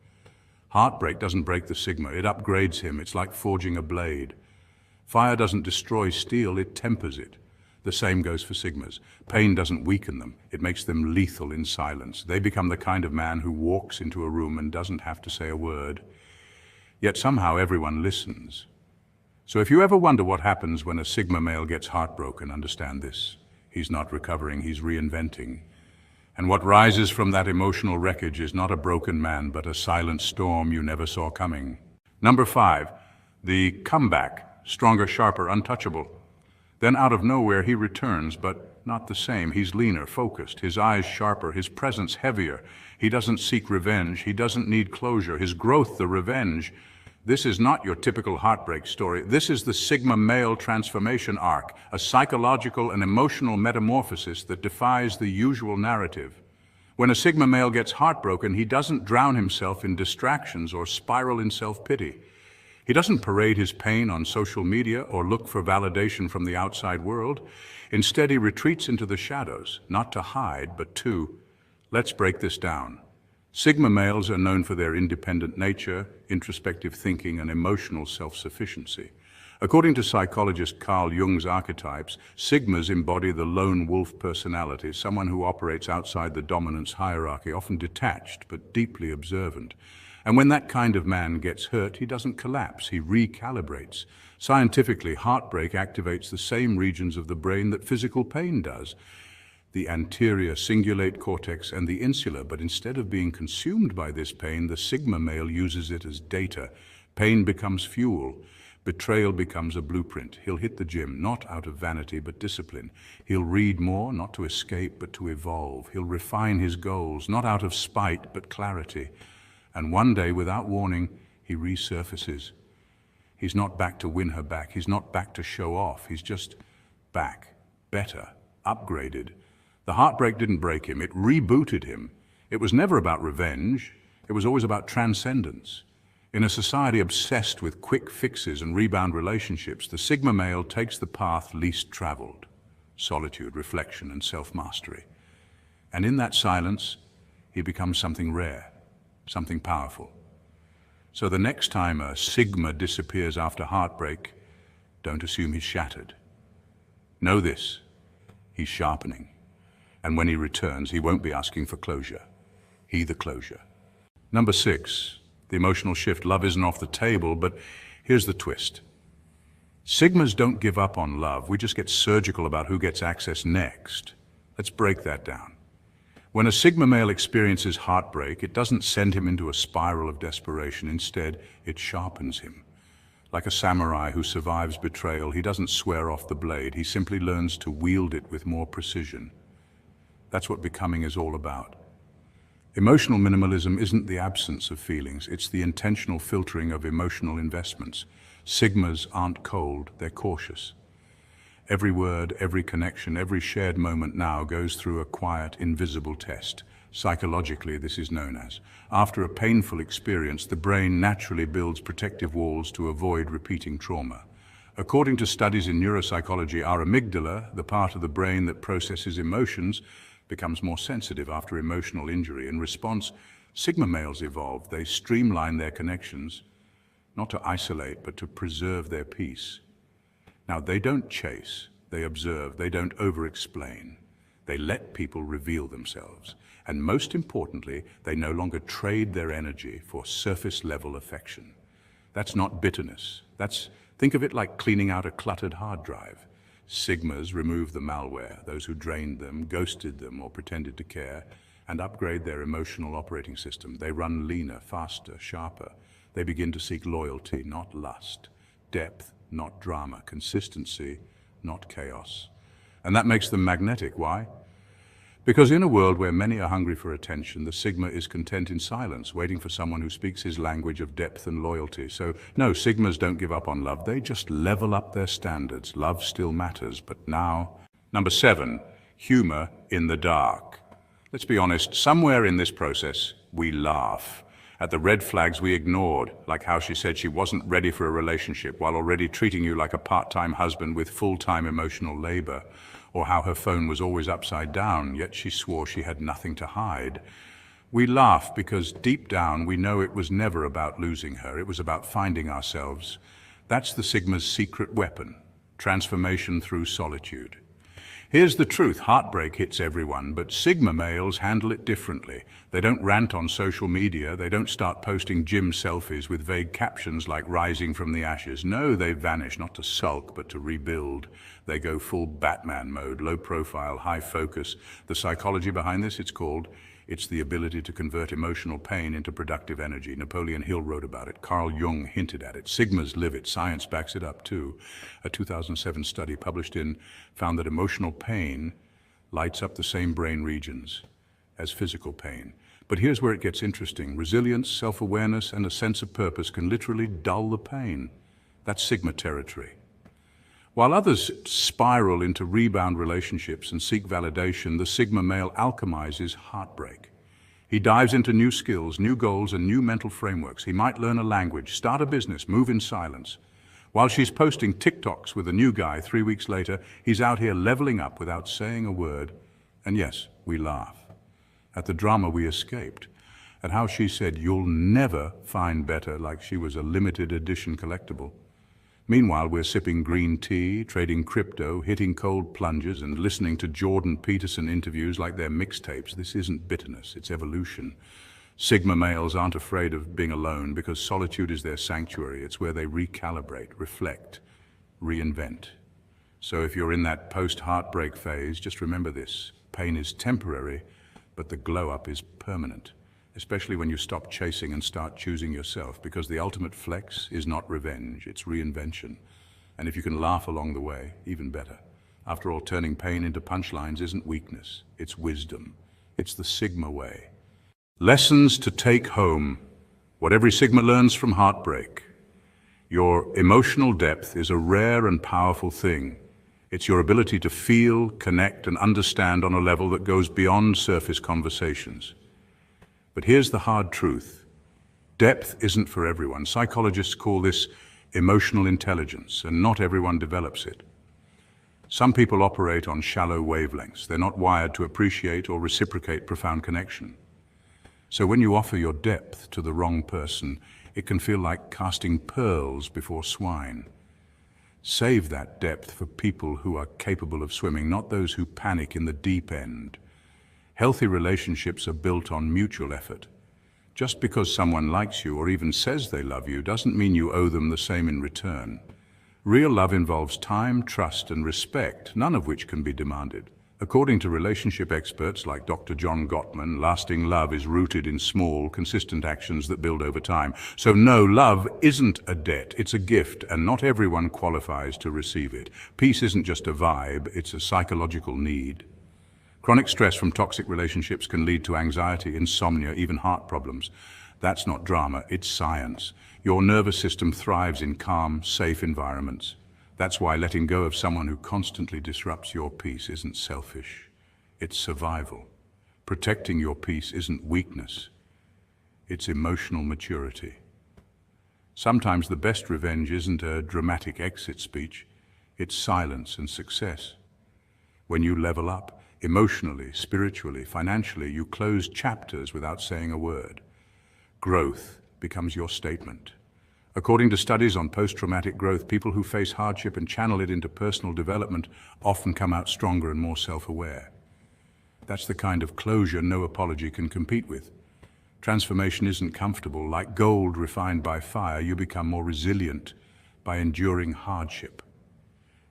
Heartbreak doesn't break the Sigma, it upgrades him. It's like forging a blade. Fire doesn't destroy steel, it tempers it. The same goes for Sigmas. Pain doesn't weaken them, it makes them lethal in silence. They become the kind of man who walks into a room and doesn't have to say a word. Yet somehow everyone listens. So if you ever wonder what happens when a Sigma male gets heartbroken, understand this. He's not recovering, he's reinventing. And what rises from that emotional wreckage is not a broken man, but a silent storm you never saw coming. Number 5, the comeback. Stronger, sharper, untouchable. Then out of nowhere he returns, but not the same. He's leaner, focused, his eyes sharper, his presence heavier. He doesn't seek revenge, he doesn't need closure. His growth, the revenge. This is not your typical heartbreak story. This is the Sigma male transformation arc, a psychological and emotional metamorphosis that defies the usual narrative. When a Sigma male gets heartbroken, he doesn't drown himself in distractions or spiral in self-pity. He doesn't parade his pain on social media or look for validation from the outside world. Instead, he retreats into the shadows, not to hide, but to, let's break this down. Sigma males are known for their independent nature, introspective thinking, and emotional self-sufficiency. According to psychologist Carl Jung's archetypes, Sigmas embody the lone wolf personality, someone who operates outside the dominance hierarchy, often detached but deeply observant. And when that kind of man gets hurt, he doesn't collapse, he recalibrates. Scientifically, heartbreak activates the same regions of the brain that physical pain does, the anterior cingulate cortex and the insular, but instead of being consumed by this pain, the Sigma male uses it as data. Pain becomes fuel. Betrayal becomes a blueprint. He'll hit the gym, not out of vanity, but discipline. He'll read more, not to escape, but to evolve. He'll refine his goals, not out of spite, but clarity. And one day, without warning, he resurfaces. He's not back to win her back. He's not back to show off. He's just back, better, upgraded. The heartbreak didn't break him. It rebooted him. It was never about revenge. It was always about transcendence. In a society obsessed with quick fixes and rebound relationships, the Sigma male takes the path least traveled: solitude, reflection, and self-mastery. And in that silence, he becomes something rare, something powerful. So the next time a Sigma disappears after heartbreak, don't assume he's shattered. Know this, he's sharpening. And when he returns, he won't be asking for closure. He the closure. Number 6, the emotional shift. Love isn't off the table, but here's the twist. Sigmas don't give up on love. We just get surgical about who gets access next. Let's break that down. When a Sigma male experiences heartbreak, it doesn't send him into a spiral of desperation. Instead, it sharpens him. Like a samurai who survives betrayal, he doesn't swear off the blade. He simply learns to wield it with more precision. That's what becoming is all about. Emotional minimalism isn't the absence of feelings, it's the intentional filtering of emotional investments. Sigmas aren't cold, they're cautious. Every word, every connection, every shared moment now goes through a quiet, invisible test. Psychologically, this is known as. After a painful experience, the brain naturally builds protective walls to avoid repeating trauma. According to studies in neuropsychology, our amygdala, the part of the brain that processes emotions, becomes more sensitive after emotional injury. In response, Sigma males evolve. They streamline their connections, not to isolate, but to preserve their peace. Now, they don't chase, they observe, they don't over-explain. They let people reveal themselves. And most importantly, they no longer trade their energy for surface-level affection. That's not bitterness. Think of it like cleaning out a cluttered hard drive. Sigmas remove the malware, those who drained them, ghosted them, or pretended to care, and upgrade their emotional operating system. They run leaner, faster, sharper. They begin to seek loyalty, not lust, depth, not drama, consistency, not chaos. And that makes them magnetic. Why? Because in a world where many are hungry for attention, the Sigma is content in silence, waiting for someone who speaks his language of depth and loyalty. So, no, Sigmas don't give up on love. They just level up their standards. Love still matters, but now... Number 7, humor in the dark. Let's be honest, somewhere in this process, we laugh at the red flags we ignored, like how she said she wasn't ready for a relationship while already treating you like a part-time husband with full-time emotional labor, or how her phone was always upside down, yet she swore she had nothing to hide. We laugh because deep down we know it was never about losing her, it was about finding ourselves. That's the Sigma's secret weapon, transformation through solitude. Here's the truth, heartbreak hits everyone, but Sigma males handle it differently. They don't rant on social media, they don't start posting gym selfies with vague captions like rising from the ashes. No, they vanish, not to sulk, but to rebuild. They go full Batman mode, low profile, high focus. The psychology behind this, it's the ability to convert emotional pain into productive energy. Napoleon Hill wrote about it. Carl Jung hinted at it. Sigmas live it. Science backs it up too. A 2007 study published in found that emotional pain lights up the same brain regions as physical pain. But here's where it gets interesting. Resilience, self-awareness, and a sense of purpose can literally dull the pain. That's Sigma territory. While others spiral into rebound relationships and seek validation, the Sigma male alchemizes heartbreak. He dives into new skills, new goals, and new mental frameworks. He might learn a language, start a business, move in silence. While she's posting TikToks with a new guy 3 weeks later, he's out here leveling up without saying a word. And yes, we laugh at the drama we escaped, at how she said, "You'll never find better," like she was a limited edition collectible. Meanwhile, we're sipping green tea, trading crypto, hitting cold plunges, and listening to Jordan Peterson interviews like they're mixtapes. This isn't bitterness, it's evolution. Sigma males aren't afraid of being alone because solitude is their sanctuary. It's where they recalibrate, reflect, reinvent. So if you're in that post-heartbreak phase, just remember this. Pain is temporary, but the glow-up is permanent. Especially when you stop chasing and start choosing yourself, because the ultimate flex is not revenge, it's reinvention. And if you can laugh along the way, even better. After all, turning pain into punchlines isn't weakness, it's wisdom. It's the Sigma way. Lessons to take home. What every Sigma learns from heartbreak. Your emotional depth is a rare and powerful thing. It's your ability to feel, connect, and understand on a level that goes beyond surface conversations. But here's the hard truth. Depth isn't for everyone. Psychologists call this emotional intelligence, and not everyone develops it. Some people operate on shallow wavelengths. They're not wired to appreciate or reciprocate profound connection. So when you offer your depth to the wrong person, it can feel like casting pearls before swine. Save that depth for people who are capable of swimming, not those who panic in the deep end. Healthy relationships are built on mutual effort. Just because someone likes you or even says they love you doesn't mean you owe them the same in return. Real love involves time, trust, and respect, none of which can be demanded. According to relationship experts like Dr. John Gottman, lasting love is rooted in small, consistent actions that build over time. So no, love isn't a debt, it's a gift, and not everyone qualifies to receive it. Peace isn't just a vibe, it's a psychological need. Chronic stress from toxic relationships can lead to anxiety, insomnia, even heart problems. That's not drama, it's science. Your nervous system thrives in calm, safe environments. That's why letting go of someone who constantly disrupts your peace isn't selfish, it's survival. Protecting your peace isn't weakness, it's emotional maturity. Sometimes the best revenge isn't a dramatic exit speech, it's silence and success. When you level up, emotionally, spiritually, financially, you close chapters without saying a word. Growth becomes your statement. According to studies on post-traumatic growth, people who face hardship and channel it into personal development often come out stronger and more self-aware. That's the kind of closure no apology can compete with. Transformation isn't comfortable. Like gold refined by fire, you become more resilient by enduring hardship.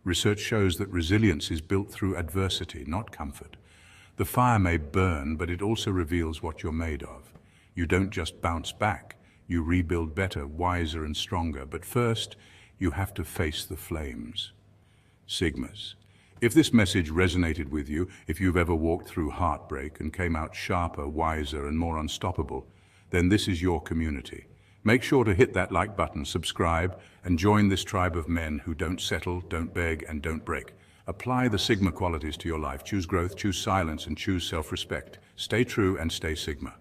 Research shows that resilience is built through adversity, not comfort. The fire may burn, but it also reveals what you're made of. You don't just bounce back, you rebuild better, wiser and stronger. But first, you have to face the flames. Sigmas. If this message resonated with you, if you've ever walked through heartbreak and came out sharper, wiser and more unstoppable, then this is your community. Make sure to hit that like button, subscribe, and join this tribe of men who don't settle, don't beg, and don't break. Apply the Sigma qualities to your life. Choose growth, choose silence, and choose self-respect. Stay true and stay Sigma.